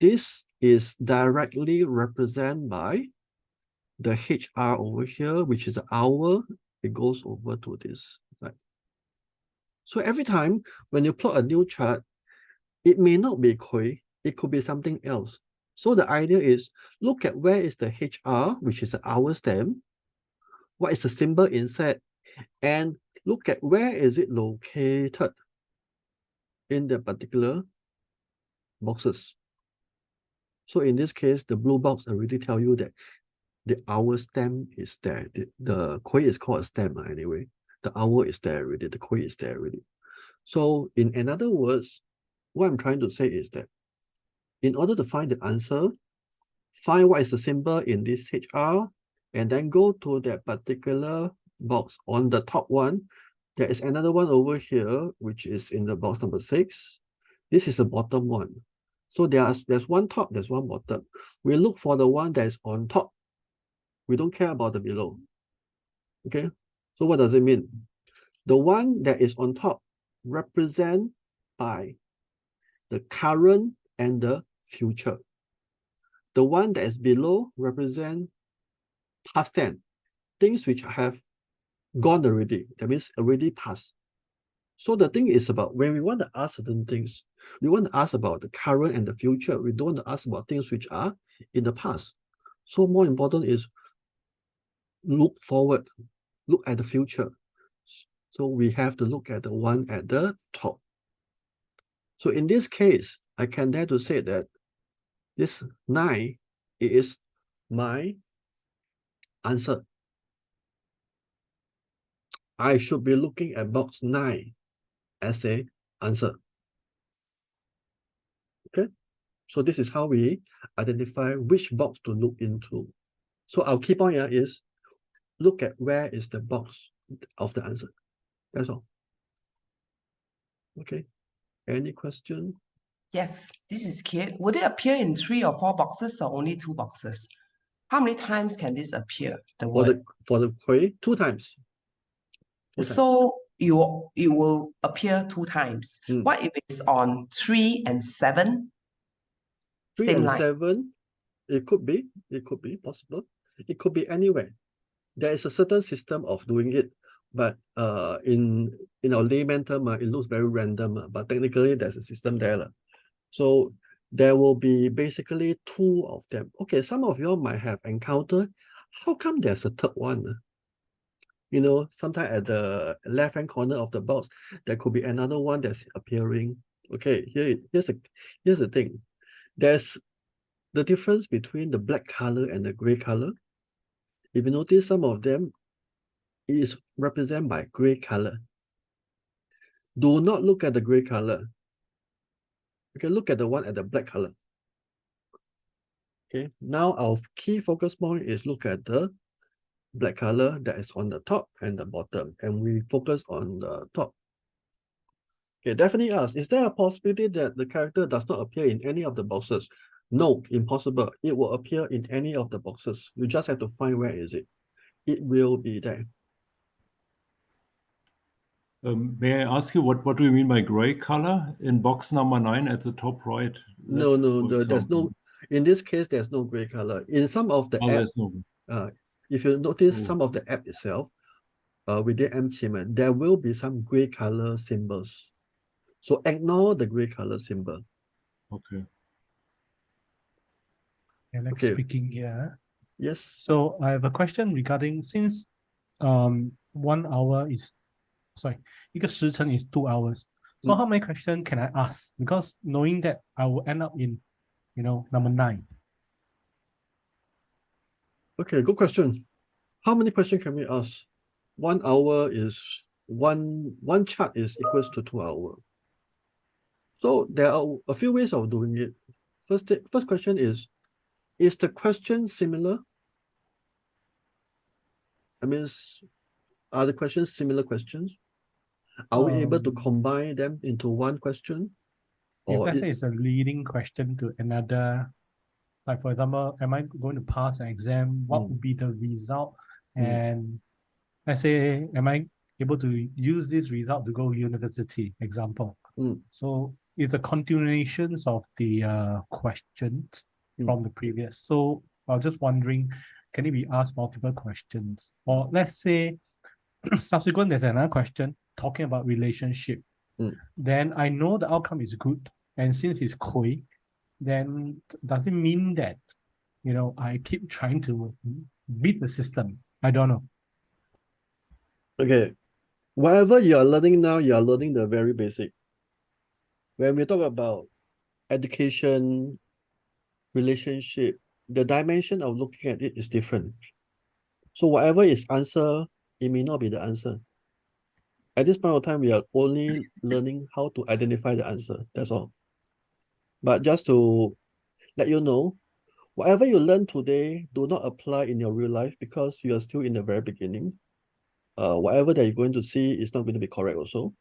S1: This is directly represented by the HR over here, which is the hour. It goes over to this side. So every time when you plot a new chart, it may not be Kui, it could be something else. So the idea is look at where is the HR, which is the hour stamp, what is the symbol inside, and look at where is it located in the particular boxes. So in this case, the blue box already tell you that the hour stamp is there. The Kui is called a stamp anyway. The hour is there already. The Kui is there already. So in other words, what I'm trying to say is that in order to find the answer, find what is the symbol in this HR, and then go to that particular box on the top one. There is another one over here, which is in the box number 6. This is the bottom one. So there's one top, there's one bottom. We look for the one that is on top. We don't care about the below. Okay, so what does it mean? The one that is on top represent by the current and the future. The one that is below represent past tense, things which have gone already. That means already passed. So the thing is about when we want to ask certain things, we want to ask about the current and the future. We don't want to ask about things which are in the past. So more important is look forward, look at the future. So we have to look at the one at the top. So in this case, I can dare to say that this 9 is my answer. I should be looking at box 9 as a answer. Okay, so this is how we identify which box to look into. So our key point here is look at where is the box of the answer. That's all. Okay, any question?
S2: Yes, this is Kate. Would it appear in 3 or 4 boxes or only 2 boxes? How many times can this appear, the word?
S1: For the query, 2 times. 2 times.
S2: So it will appear 2 times. What if it's on 3 and 7?
S1: 3
S2: Same
S1: and
S2: line.
S1: 7, it could be possible. It could be anywhere. There is a certain system of doing it, but in our layman term, it looks very random, but technically there's a system there. So there will be basically 2 of them. Okay, some of you might have encountered, how come there's a third one? You know, sometimes at the left-hand corner of the box, there could be another one that's appearing. Okay, here's the thing. There's the difference between the black color and the gray color. If you notice, some of them is represented by gray color. Do not look at the gray color. Okay, look at the one at the black color. Okay, now our key focus point is look at the black color that is on the top and the bottom, and we focus on the top. Okay, definitely ask, is there a possibility that the character does not appear in any of the boxes? No, impossible. It will appear in any of the boxes. You just have to find where is it. It will be there.
S3: May I ask you, what do you mean by gray color in box number 9 at the top right?
S1: No, there's no, in this case, there's no gray color. In some of the
S3: there's
S1: app,
S3: no.
S1: if you notice some of the app itself, within Mchimen, there will be some gray color symbols. So ignore the gray color symbol.
S3: Okay.
S4: Alex
S1: Okay.
S4: speaking here.
S1: Yes.
S4: So I have a question regarding, since 1 hour is, sorry, 一个时辰 is 2 hours. So how many questions can I ask? Because knowing that I will end up in, number 9.
S1: Okay, good question. How many questions can we ask? 1 hour is one chart is equals to 2 hours. So there are a few ways of doing it. First question is the question similar? I mean, are the questions similar questions? Are we able to combine them into one question?
S4: If let's say it's a leading question to another, like for example, am I going to pass an exam? What would be the result? And let's say, am I able to use this result to go university, example? So it's a continuation of the questions from the previous. So I was just wondering, can it be asked multiple questions? Or let's say, subsequent, there's another question talking about relationship. Then I know the outcome is good. And since it's quick, then does it mean that, I keep trying to beat the system? I don't know.
S1: Okay. Whatever you are learning now, you are learning the very basic. When we talk about education, relationship, the dimension of looking at it is different. So whatever is answer, it may not be the answer. At this point of time, we are only learning how to identify the answer. That's all. But just to let you know, whatever you learn today, do not apply in your real life because you are still in the very beginning. Whatever that you're going to see is not going to be correct also.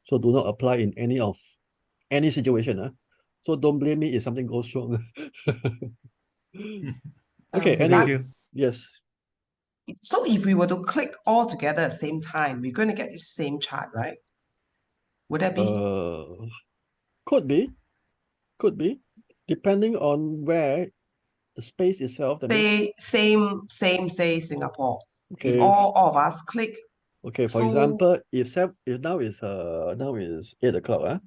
S1: So do not apply in any situation. So don't blame me if something goes wrong. Okay, yes.
S2: So if we were to click all together at the same time, we're going to get the same chart, right? Would that be?
S1: Could be. Depending on where the space itself.
S2: Say say Singapore.
S1: Okay.
S2: If all of us click.
S1: Okay, for example, if now is 8 o'clock.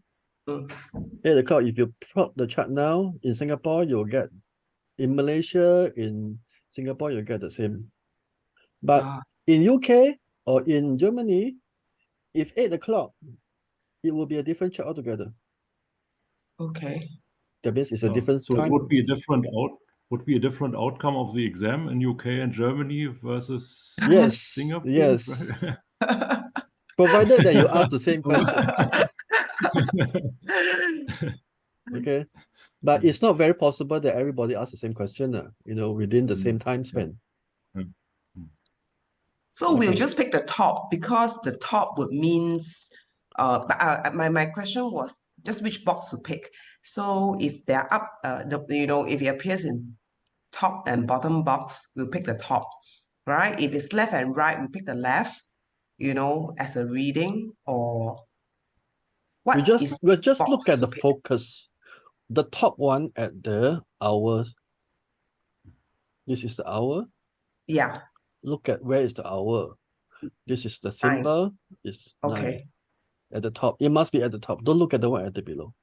S1: 8 o'clock, if you plot the chart now, in Singapore, you'll get, in Malaysia, in Singapore, you'll get the same. But in UK or in Germany, if 8 o'clock, it will be a different chart altogether.
S2: Okay.
S1: That means it's a different
S3: time. So it would be a different would be a different outcome of the exam in UK and Germany versus
S1: Yes,
S3: Singapore?
S1: yes. Provided that you ask the same question. Okay. But it's not very possible that everybody asks the same question, within the same time span.
S2: So we'll
S1: Okay.
S2: just pick the top because the top would means my question was just which box to pick. So if they're up, if it appears in top and bottom box, we'll pick the top, right? If it's left and right, we pick the left, as a reading or what
S1: We'll just look
S2: box
S1: at
S2: to
S1: the
S2: pick?
S1: focus. The top one at the hour. This is the hour.
S2: Yeah,
S1: Look at where is the hour. This is the
S2: 9.
S1: symbol. It's 9
S2: Okay.
S1: at the top. It must be at the top. Don't look at the one at the below.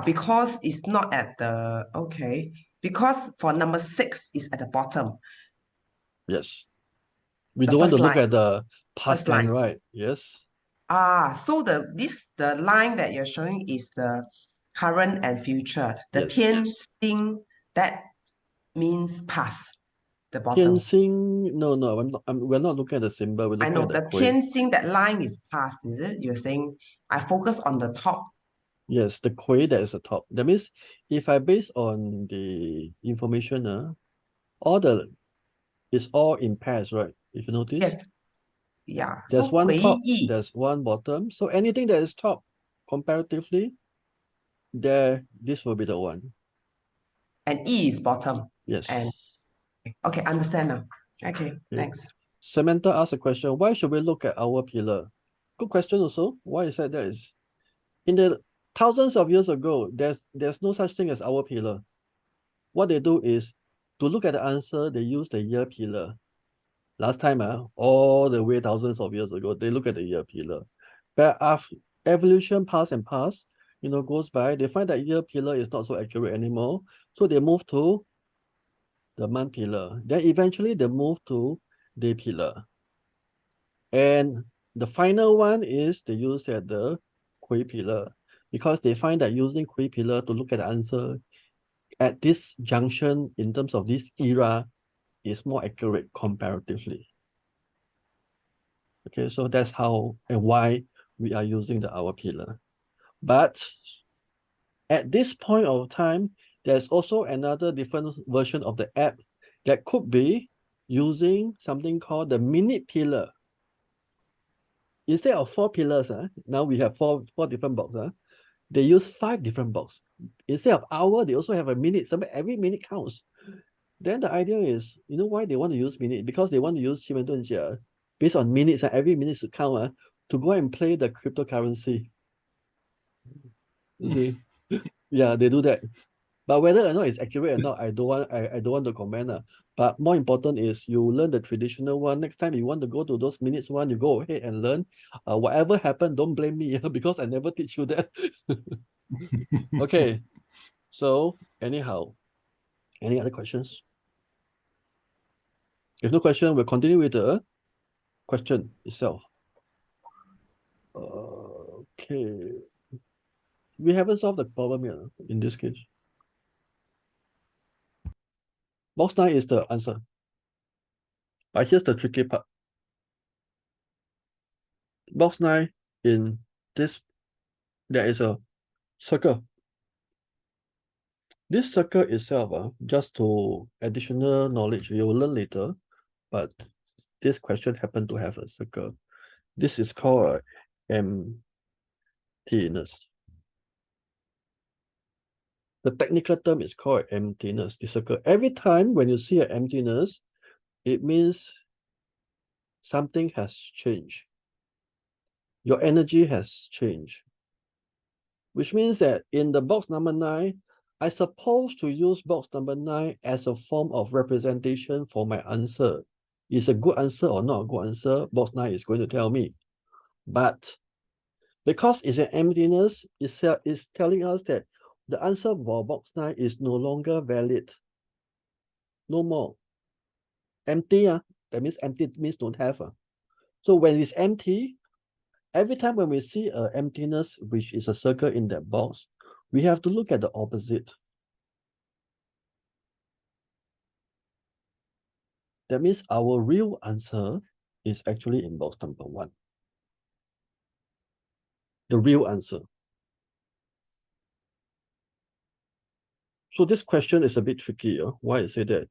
S2: Because it's not at the, okay. Because for number 6 is at the bottom.
S1: Yes. We
S2: The
S1: don't want to
S2: first
S1: look
S2: line.
S1: at the past
S2: First line.
S1: tense, right? Yes.
S2: So the line that you're showing is the current and future. The
S1: Yes.
S2: 天星, that means past, the bottom.
S1: 天星, no, we're not looking at the symbol. We're
S2: I
S1: looking
S2: know
S1: at the
S2: the
S1: quay.
S2: 天星, that line is past, is it? You're saying I focus on the top.
S1: Yes, the quay that is the top. That means if I base on the information, it's all in pairs, right? If you notice.
S2: Yes. Yeah.
S1: There's
S2: So
S1: one
S2: 回
S1: top,
S2: 忆
S1: there's one bottom. So anything that is top comparatively, this will be the one.
S2: and E is bottom.
S1: Yes.
S2: And okay, understand now. Okay,
S1: Okay.
S2: thanks.
S1: Samantha asked a question, why should we look at our pillar? Good question also. Why is that? That is in the thousands of years ago, there's no such thing as our pillar. What they do is to look at the answer, they use the year pillar. Last time, all the way thousands of years ago, they look at the year pillar. But after evolution pass, goes by, they find that year pillar is not so accurate anymore. So they move to the month pillar. Then eventually they move to day pillar. And the final one is they use at the quay pillar because they find that using quay pillar to look at the answer at this junction in terms of this era is more accurate comparatively. Okay, so that's how and why we are using the hour pillar. But at this point of time, there's also another different version of the app that could be using something called the minute pillar. Instead of 4 pillars, now we have four different boxes. They use 5 different boxes. Instead of hour, they also have a minute. So every minute counts. Then the idea is, you know why they want to use minute? Because they want to use 奇门遁甲 based on minutes, and every minute to count to go and play the cryptocurrency. You see? Yeah, they do that. But whether or not it's accurate or not, I don't want to comment. But more important is you learn the traditional one. Next time you want to go to those minutes one, you go ahead and learn. Whatever happened, don't blame me because I never teach you that. Okay. So anyhow, any other questions? If no question, we'll continue with the question itself. Okay. We haven't solved the problem yet in this case. Box 9 is the answer. But here's the tricky part. Box 9 in this, there is a circle. This circle itself, just to additional knowledge, you will learn later, but this question happened to have a circle. This is called emptiness. The technical term is called emptiness, the circle. Every time when you see an emptiness, it means something has changed. Your energy has changed. Which means that in the box number 9, I supposed to use box number 9 as a form of representation for my answer. Is a good answer or not a good answer? Box 9 is going to tell me. But because it's an emptiness, it's telling us that the answer for box 9 is no longer valid. No more. Empty, that means empty means don't have. So when it's empty, every time when we see an emptiness, which is a circle in that box, we have to look at the opposite. That means our real answer is actually in box number 1. The real answer. So this question is a bit tricky. Why I say that?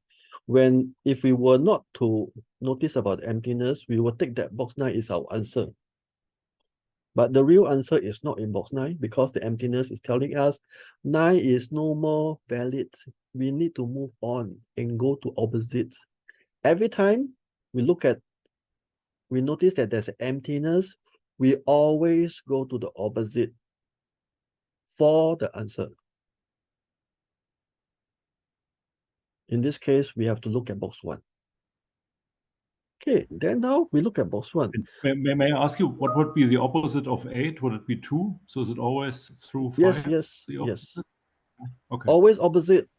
S1: If we were not to notice about emptiness, we will take that box 9 is our answer. But the real answer is not in box 9 because the emptiness is telling us 9 is no more valid. We need to move on and go to opposite. Every time we notice that there's an emptiness, we always go to the opposite for the answer. In this case, we have to look at box 1. Okay, then now we look at box 1.
S3: May I ask you, what would be the opposite of 8? Would it be 2? So is it always through 5?
S1: Yes.
S3: Okay.
S1: Always opposite.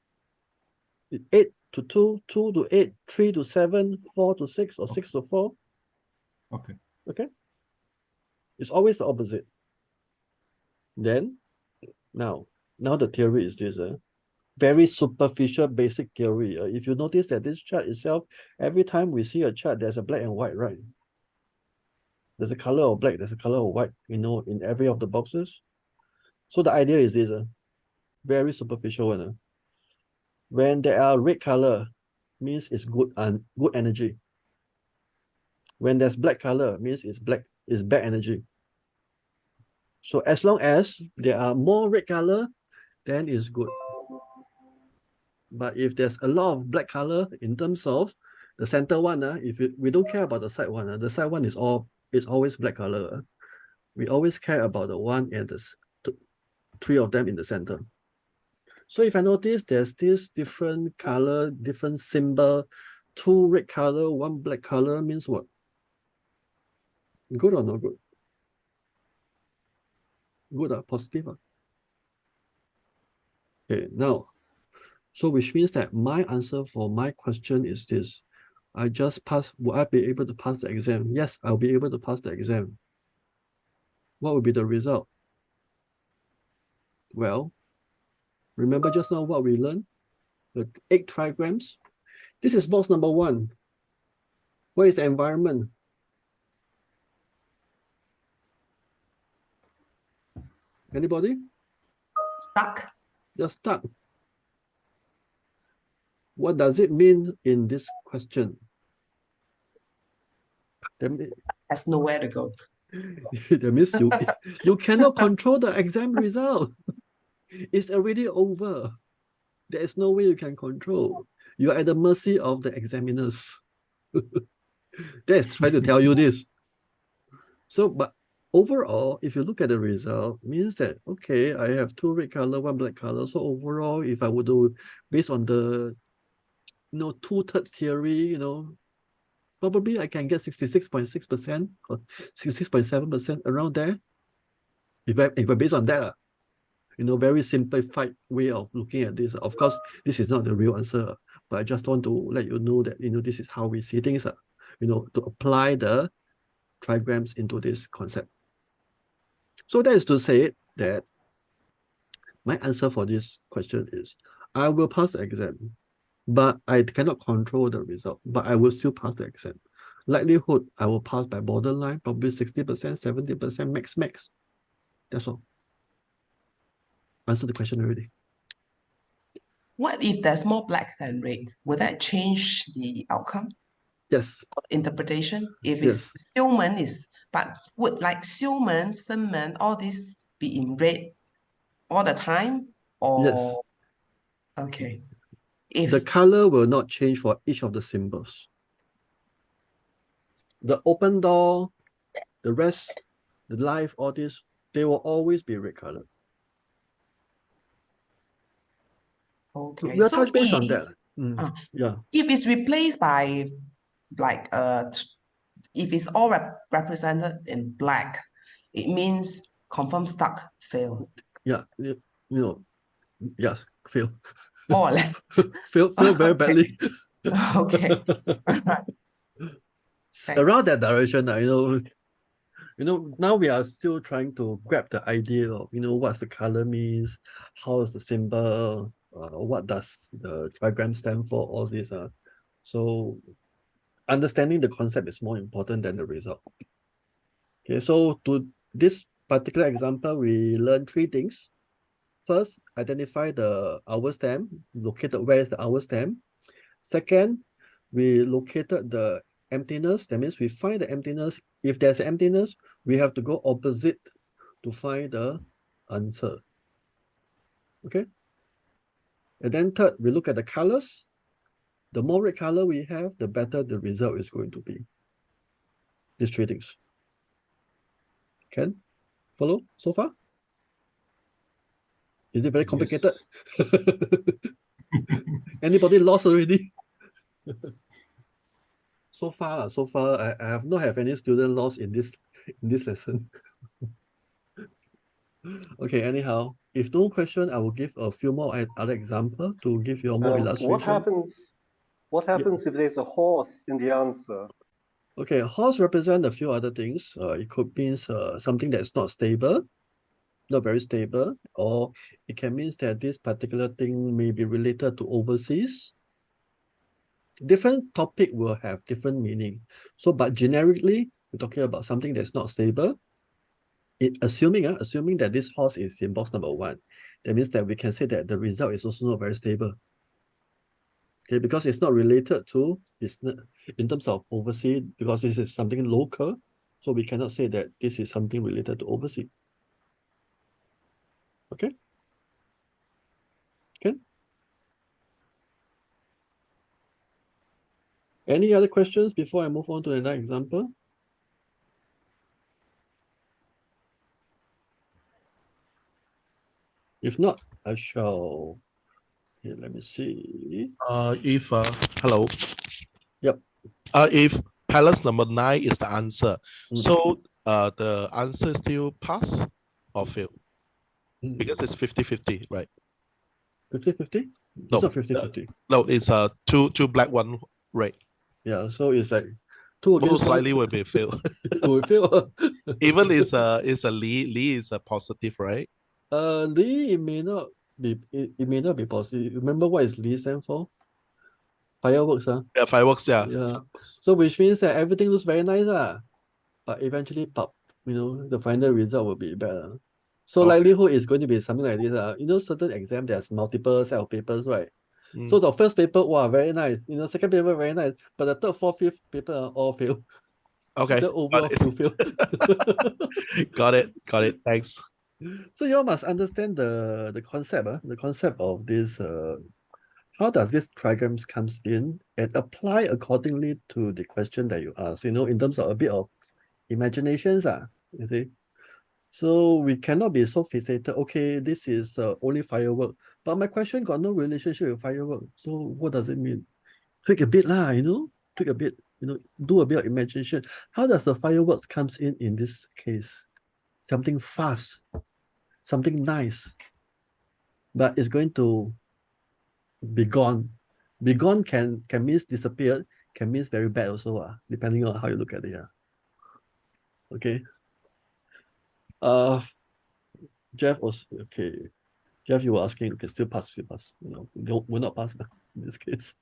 S1: 8 to 2, 2 to 8, 3 to 7, 4 to 6, or 6 to 4.
S3: Okay.
S1: Okay? It's always the opposite. Then, now the theory is this. Very superficial basic theory. If you notice that this chart itself, every time we see a chart, there's a black and white, right? There's a color of black, there's a color of white, in every of the boxes. So the idea is this, very superficial one. When there are red color, means it's good energy. When there's black color, means it's bad energy. So as long as there are more red color, then it's good. But if there's a lot of black color in terms of the center one, we don't care about the side one. The side one is always black color. We always care about the one and the 3 of them in the center. So if I notice there's this different color, different symbol, 2 red color, 1 black color, means what? Good or not good? Good, positive. Okay, now, so which means that my answer for my question is this. I just passed. Will I be able to pass the exam? Yes, I'll be able to pass the exam. What will be the result? Well, remember just now what we learned? The 8 trigrams. This is box number 1. What is the environment? Anybody?
S2: Stuck.
S1: You're stuck. What does it mean in this question?
S2: There's nowhere to go.
S1: That means you cannot control the exam result. It's already over. There is no way you can control. You are at the mercy of the examiners. That's trying to tell you this. So, but overall, if you look at the result, means that, okay, I have 2 red color, 1 black color. So overall, if I would do, based on the, 2/3 theory, probably I can get 66.6% or 66.7% around there. If I based on that, very simplified way of looking at this. Of course, this is not the real answer, but I just want to let you know that, this is how we see things, to apply the trigrams into this concept. So that is to say that my answer for this question is, I will pass the exam, but I cannot control the result, but I will still pass the exam. Likelihood, I will pass by borderline, probably 60%, 70%, max. That's all. Answer the question already.
S2: What if there's more black than red? Will that change the outcome?
S1: Yes.
S2: Interpretation? If it's Xiumen but would like Xiumen, Senmen, all this be in red all the time? Or
S1: Yes.
S2: okay.
S1: The color will not change for each of the symbols. The open door, the rest, the life, all this, they will always be red color.
S2: Okay.
S1: We'll
S2: So
S1: touch base on that. Yeah.
S2: If it's replaced by like if it's all represented in black, it means confirm stuck, fail.
S1: Yeah. Yes, fail.
S2: More or less.
S1: fail very badly.
S2: Okay.
S1: Around that direction, now we are still trying to grab the idea of, what's the color means, how is the symbol, what does the trigram stand for, all this. So understanding the concept is more important than the result. Okay, so to this particular example, we learn three things. First, identify the hour stamp, located where is the hour stamp. Second, we located the emptiness. That means we find the emptiness. If there's emptiness, we have to go opposite to find the answer. Okay. And then third, we look at the colors. The more red color we have, the better the result is going to be. These three things. Can follow so far? Is it very complicated?
S3: Yes.
S1: Anybody lost already? So far, I have not have any student lost in this lesson. Okay, anyhow, if no question, I will give a few more other example to give you more illustration.
S5: What happens if there's a horse in the answer?
S1: Okay, horse represent a few other things. It could mean something that's not stable, not very stable, or it can mean that this particular thing may be related to overseas. Different topic will have different meaning. So, but generically, we're talking about something that's not stable. Assuming that this horse is in box number 1, that means that we can say that the result is also not very stable. Okay, because it's not related to, it's not, in terms of overseas, because this is something local, so we cannot say that this is something related to overseas. Okay? Okay? Any other questions before I move on to another example? If not, I shall. Okay, let me see.
S6: Hello.
S1: Yep.
S6: If palace number 9 is the answer,
S1: Mm.
S6: so the answer is still pass or fail? Because it's 50-50, right?
S1: 50-50? It's
S6: No,
S1: not 50-50.
S6: No, it's two black, one red.
S1: Yeah, so it's like 2 against
S6: Most
S1: 1.
S6: likely will be fail.
S1: Will fail.
S6: Even it's a Lee is a positive, right?
S1: Lee, it may not be positive. Remember what is Lee stand for? Fireworks,
S6: Yeah, fireworks, yeah.
S1: Yeah. So which means that everything looks very nice, but eventually pop, the final result will be better. So
S6: Okay.
S1: likelihood is going to be something like this. Certain exam there's multiple set of papers, right? So
S6: Mm.
S1: the first paper, wow, very nice. Second paper, very nice. But the third, fourth, fifth paper all fail.
S6: Okay.
S1: The overall few fail.
S6: Got it. Thanks.
S1: So you all must understand the concept, the concept of this. How does this trigrams comes in and apply accordingly to the question that you ask? In terms of a bit of imaginations, you see. So we cannot be so fixated. Okay, this is only firework, but my question got no relationship with firework. So what does it mean? Tweak a bit lah, tweak a bit, do a bit of imagination. How does the fireworks comes in this case? Something fast, something nice, but it's going to be gone. Be gone can means disappeared, can means very bad also, depending on how you look at it. Okay. Jeff was okay. Jeff, you were asking, okay, still pass. We're not pass in this case.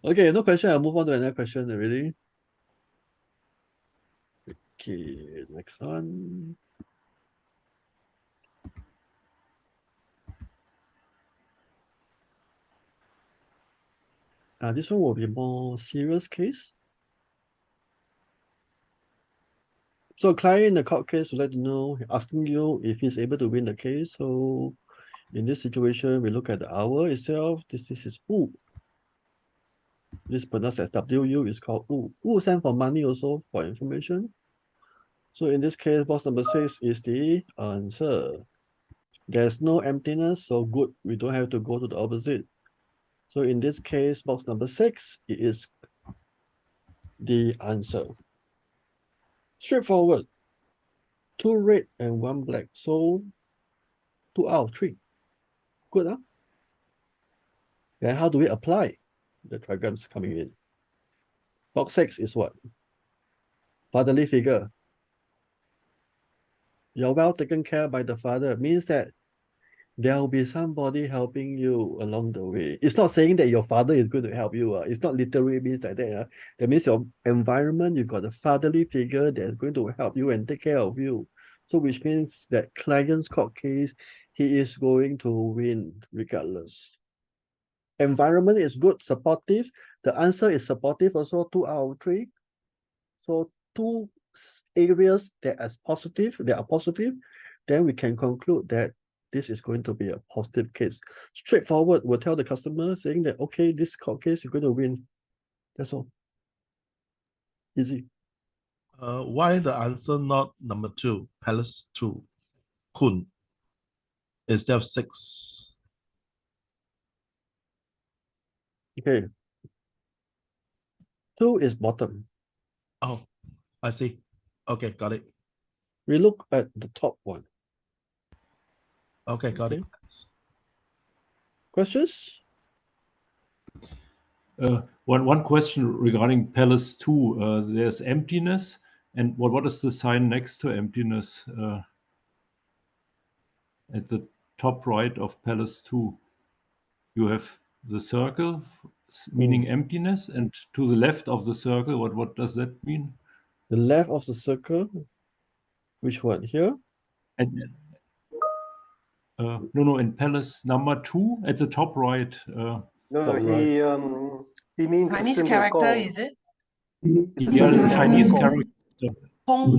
S1: Okay, no question. I'll move on to another question already. Okay, next one. This one will be more serious case. So client in the court case would like to know, asking you if he's able to win the case. So in this situation, we look at the hour itself. This is U. This pronounced as WU is called U. U stand for money also for information. So in this case, box number 6 is the answer. There's no emptiness, so good. We don't have to go to the opposite. So in this case, box number 6, it is the answer. Straightforward. 2 red and 1 black. So 2 out of 3. Good, huh? Then how do we apply the trigrams coming in? Box 6 is what? Fatherly figure. You're well taken care by the father. Means that There will be somebody helping you along the way. It's not saying that your father is going to help you. It's not literally means like that. That means your environment, you got a fatherly figure that's going to help you and take care of you. So which means that client's court case, he is going to win regardless. Environment is good, supportive. The answer is supportive also 2 out of 3. So 2 areas that are positive, then we can conclude that this is going to be a positive case. Straightforward, we'll tell the customer saying that, okay, this court case, you're going to win. That's all. Easy.
S6: Why the answer not number 2, Palace 2, Kun, instead of 6?
S1: Okay. 2 is bottom.
S6: Oh, I see. Okay, got it.
S1: We look at the top one.
S6: Okay, got it.
S1: Questions?
S3: One question regarding Palace 2. There's emptiness, and what is the sign next to emptiness? At the top right of Palace 2, you have the circle, meaning emptiness, and to the left of the circle, what does that mean?
S1: The left of the circle, which one here?
S3: And no, in Palace number 2 at the top right.
S5: No,
S1: Top
S5: he means a
S2: Chinese
S5: symbol
S2: character,
S5: Gong.
S2: is it?
S5: It's a
S3: Yeah, the
S5: symbol
S3: Chinese
S5: Gong.
S3: character.
S2: Kong.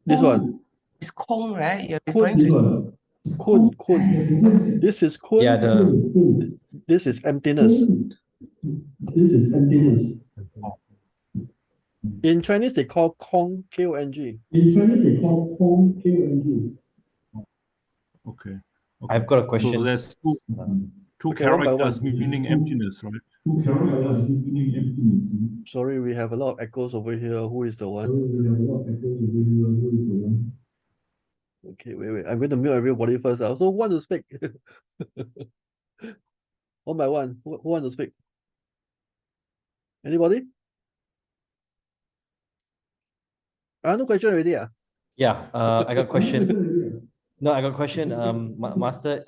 S1: This one.
S2: It's Kong, right? You're
S1: Kun.
S2: referring to
S1: Kun. This is Kun.
S7: Yeah,
S1: This is emptiness. In Chinese, they call Kong, K-O-N-G.
S3: Okay.
S7: I've got a
S3: So
S7: question.
S3: there's two
S1: Okay, one by
S3: characters
S1: one.
S3: meaning emptiness, right?
S1: Sorry, we have a lot of echoes over here. Who is the one? Okay, wait. I'm going to mute everybody first. I also want to speak. One by one. Who wants to speak? Anybody? No question already.
S7: Yeah, I got a question. No, I got a question. Master,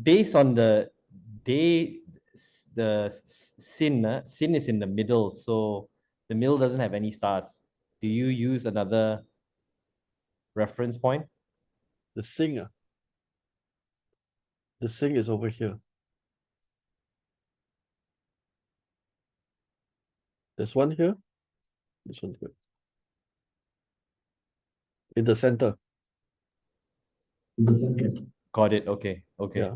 S7: based on the day, the sin is in the middle, so the middle doesn't have any stars. Do you use another reference point?
S1: The singer. The sing is over here. There's one here. This one here. In the center.
S7: Got it. Okay.
S1: Yeah.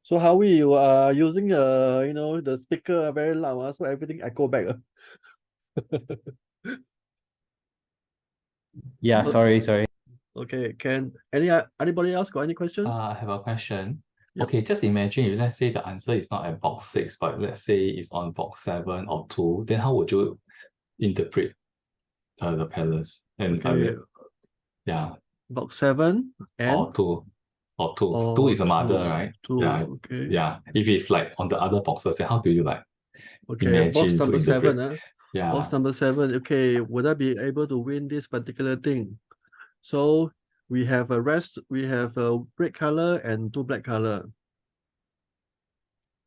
S1: So Howie, you are using the speaker very loud, so everything echo back.
S7: Yeah, sorry.
S1: Okay, anybody else got any question?
S8: I have a question.
S1: Yep.
S8: Okay, just imagine if let's say the answer is not at box 6, but let's say it's on box 7 or 2, then how would you interpret the palace? And
S1: Okay.
S8: yeah,
S1: Box 7 and
S8: or 2. Or 2. 2 is the mother, right?
S1: 2,
S8: Yeah.
S1: okay.
S8: Yeah. If it's like on the other boxes, then how do you like
S1: Okay, box
S8: imagine to
S1: number 7,
S8: interpret? Yeah.
S1: box number 7, okay, would I be able to win this particular thing? So we have a red color and 2 black color.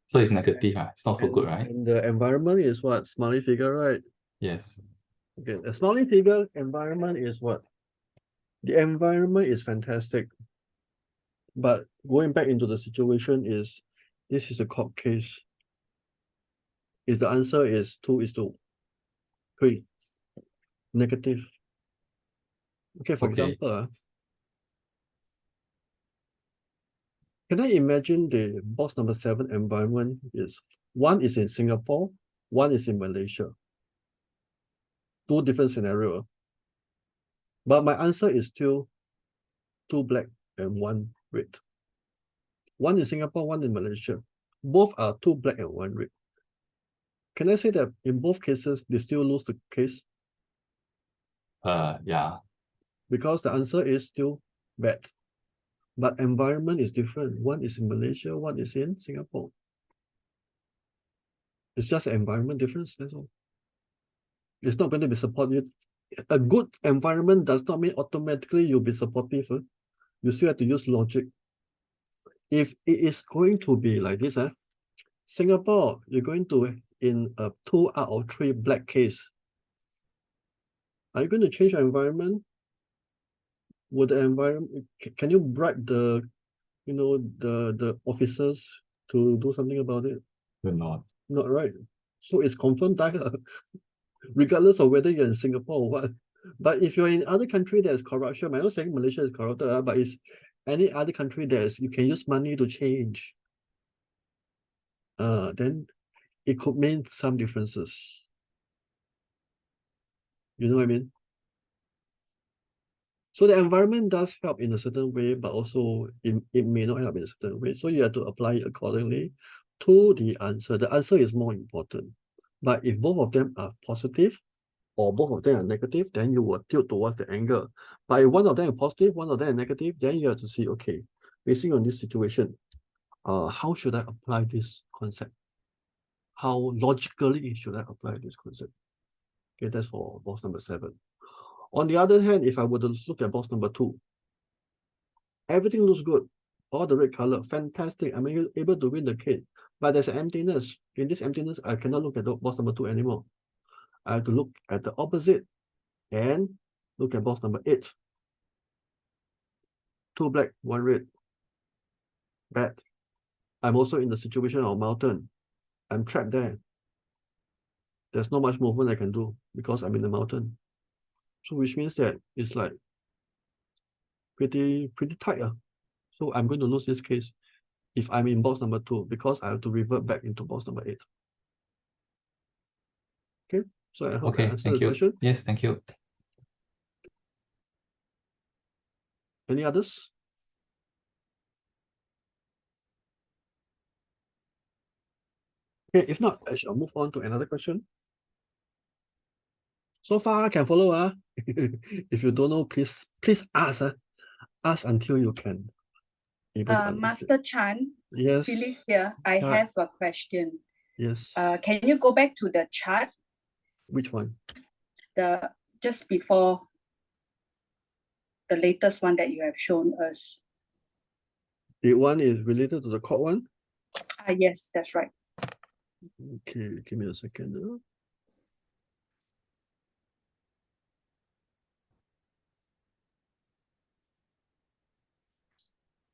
S8: So it's negative, it's not so good, right?
S1: And the environment is what? Smiley figure, right?
S8: Yes.
S1: Okay, the smiley figure environment is what? The environment is fantastic. But going back into the situation is, this is a court case. If the answer is 2:3, negative. Okay, for example, can I imagine the box number 7 environment is, one is in Singapore, one is in Malaysia. 2 different scenarios. But my answer is still 2 black and 1 red. One in Singapore, one in Malaysia. Both are 2 black and 1 red. Can I say that in both cases, they still lose the case?
S8: Yeah.
S1: Because the answer is still bad. But environment is different. One is in Malaysia, one is in Singapore. It's just an environment difference, that's all. It's not going to be supportive. A good environment does not mean automatically you'll be supportive. You still have to use logic. If it is going to be like this, Singapore, you're going to in a 2 out of 3 black case. Are you going to change your environment? Would the environment, can you bribe the, the officers to do something about it?
S8: You're not.
S1: Not right. So it's confirmed die, regardless of whether you're in Singapore or what. But if you're in other country there's corruption, I'm not saying Malaysia is corrupted, but it's any other country you can use money to change. Then it could mean some differences. You know what I mean? So the environment does help in a certain way, but also it may not help in a certain way. So you have to apply it accordingly to the answer. The answer is more important. But if both of them are positive or both of them are negative, then you will tilt towards the angle. But if one of them is positive, one of them is negative, then you have to see, okay, based on this situation, how should I apply this concept? How logically should I apply this concept? Okay, that's for box number 7. On the other hand, if I were to look at box number 2, everything looks good. All the red color, fantastic. I'm able to win the kid. But there's an emptiness. In this emptiness, I cannot look at the box number 2 anymore. I have to look at the opposite and look at box number 8. 2 black, 1 red. Bad. I'm also in the situation of mountain. I'm trapped there. There's not much movement I can do because I'm in the mountain. So which means that it's like pretty tight. So I'm going to lose this case if I'm in box number 2 because I have to revert back into box number 8. Okay, so I hope I answered the question.
S8: Yes, thank you.
S1: Any others? Okay, if not, I shall move on to another question. So far, I can follow. If you don't know, please ask. Ask until you can.
S9: Master Chan,
S1: Yes.
S9: Phyllis here. I have a question.
S1: Yes.
S9: Can you go back to the chart?
S1: Which one?
S9: The just before the latest one that you have shown us.
S1: The one is related to the court one?
S9: Yes, that's right.
S1: Okay, give me a second.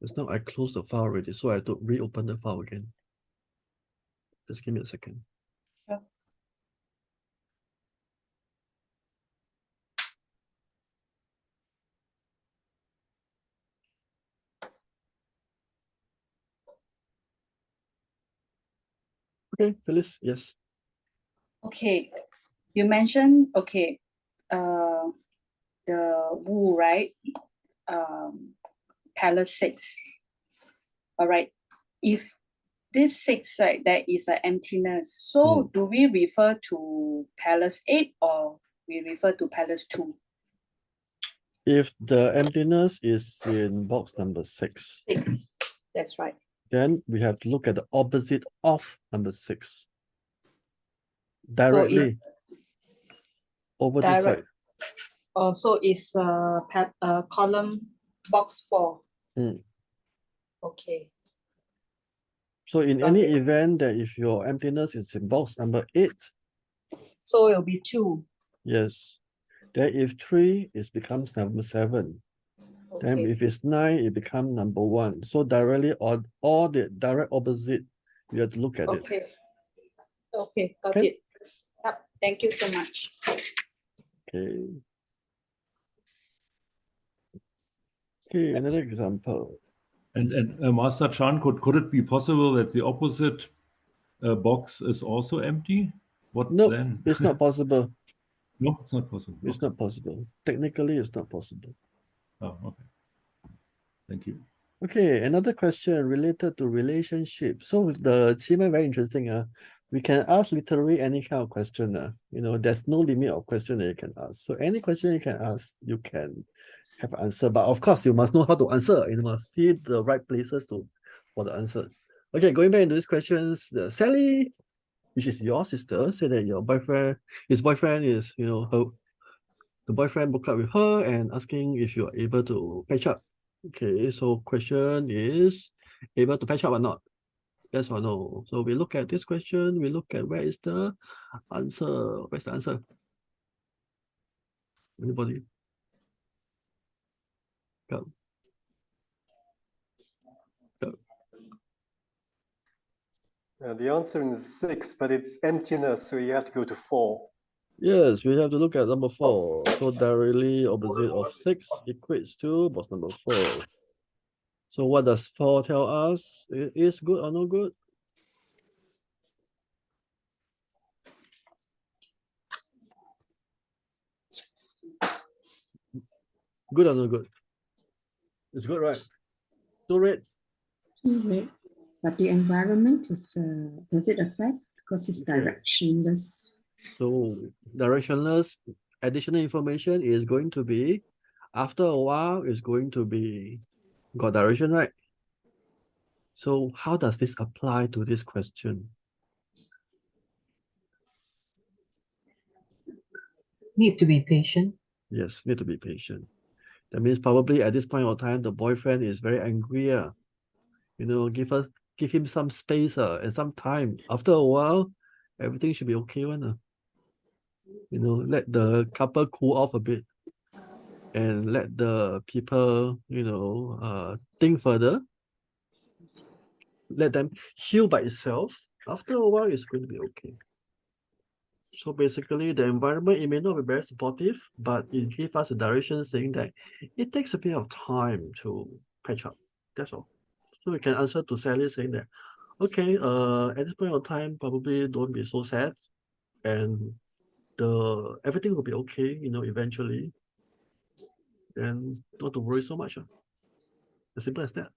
S1: Just now I closed the file already, so I have to reopen the file again. Just give me a second.
S9: Sure.
S1: Okay, Phyllis, yes.
S9: Okay, you mentioned, okay, the Wu, right? Palace 6. All right. If this 6, right, there is an emptiness. So do we refer to Palace 8 or we refer to Palace 2?
S1: If the emptiness is in box number 6.
S9: 6. That's right.
S1: Then we have to look at the opposite of number 6. Directly. Over this side.
S9: So it's column box 4. Okay.
S1: So in any event that if your emptiness is in box number 8.
S9: So it'll be 2.
S1: Yes. Then if 3, it becomes number 7.
S9: Okay.
S1: Then if it's 9, it becomes number 1. So directly on all the direct opposite, you have to look at it.
S9: Okay, got it. Yep. Thank you so much.
S1: Okay. Okay, another example.
S3: And Master Chan, could it be possible that the opposite box is also empty? What
S1: No,
S3: then?
S1: it's not possible.
S3: No, it's not possible.
S1: It's not possible. Technically, it's not possible.
S3: Oh, okay. Thank you.
S1: Okay, another question related to relationship. So the Qima very interesting. We can ask literally any kind of question. There's no limit of question that you can ask. So any question you can ask, you can have answer. But of course, you must know how to answer. You must see the right places for the answer. Okay, going back into these questions, Sally, which is your sister, said that his boyfriend is, the boyfriend broke up with her and asking if you're able to patch up Okay, so question is able to patch up or not? Yes or no? So we look at this question, we look at where is the answer. Where's the answer? Anybody? Go. Go.
S5: The answer is 6, but it's emptiness, so you have to go to 4.
S1: Yes, we have to look at number 4. So directly opposite of 6 equates to box number 4. So what does 4 tell us? It is good or no good? Good or no good? It's good, right? So red.
S10: Right. But the environment is, does it affect? Because it's
S1: Okay.
S10: directionless.
S1: So directionless additional information is going to be, after a while, is going to be got direction, right? So how does this apply to this question?
S11: Need to be patient.
S1: Yes, need to be patient. That means probably at this point of time, the boyfriend is very angry. You know, give him some space and some time. After a while, everything should be okay one. You know, let the couple cool off a bit and let the people, you know, think further. Let them heal by itself. After a while, it's going to be okay. So basically, the environment, it may not be very supportive, but it gives us a direction saying that it takes a bit of time to patch up. That's all. So we can answer to Sally saying that, okay, at this point of time, probably don't be so sad, and everything will be okay, you know, eventually. And not to worry so much. As simple as that.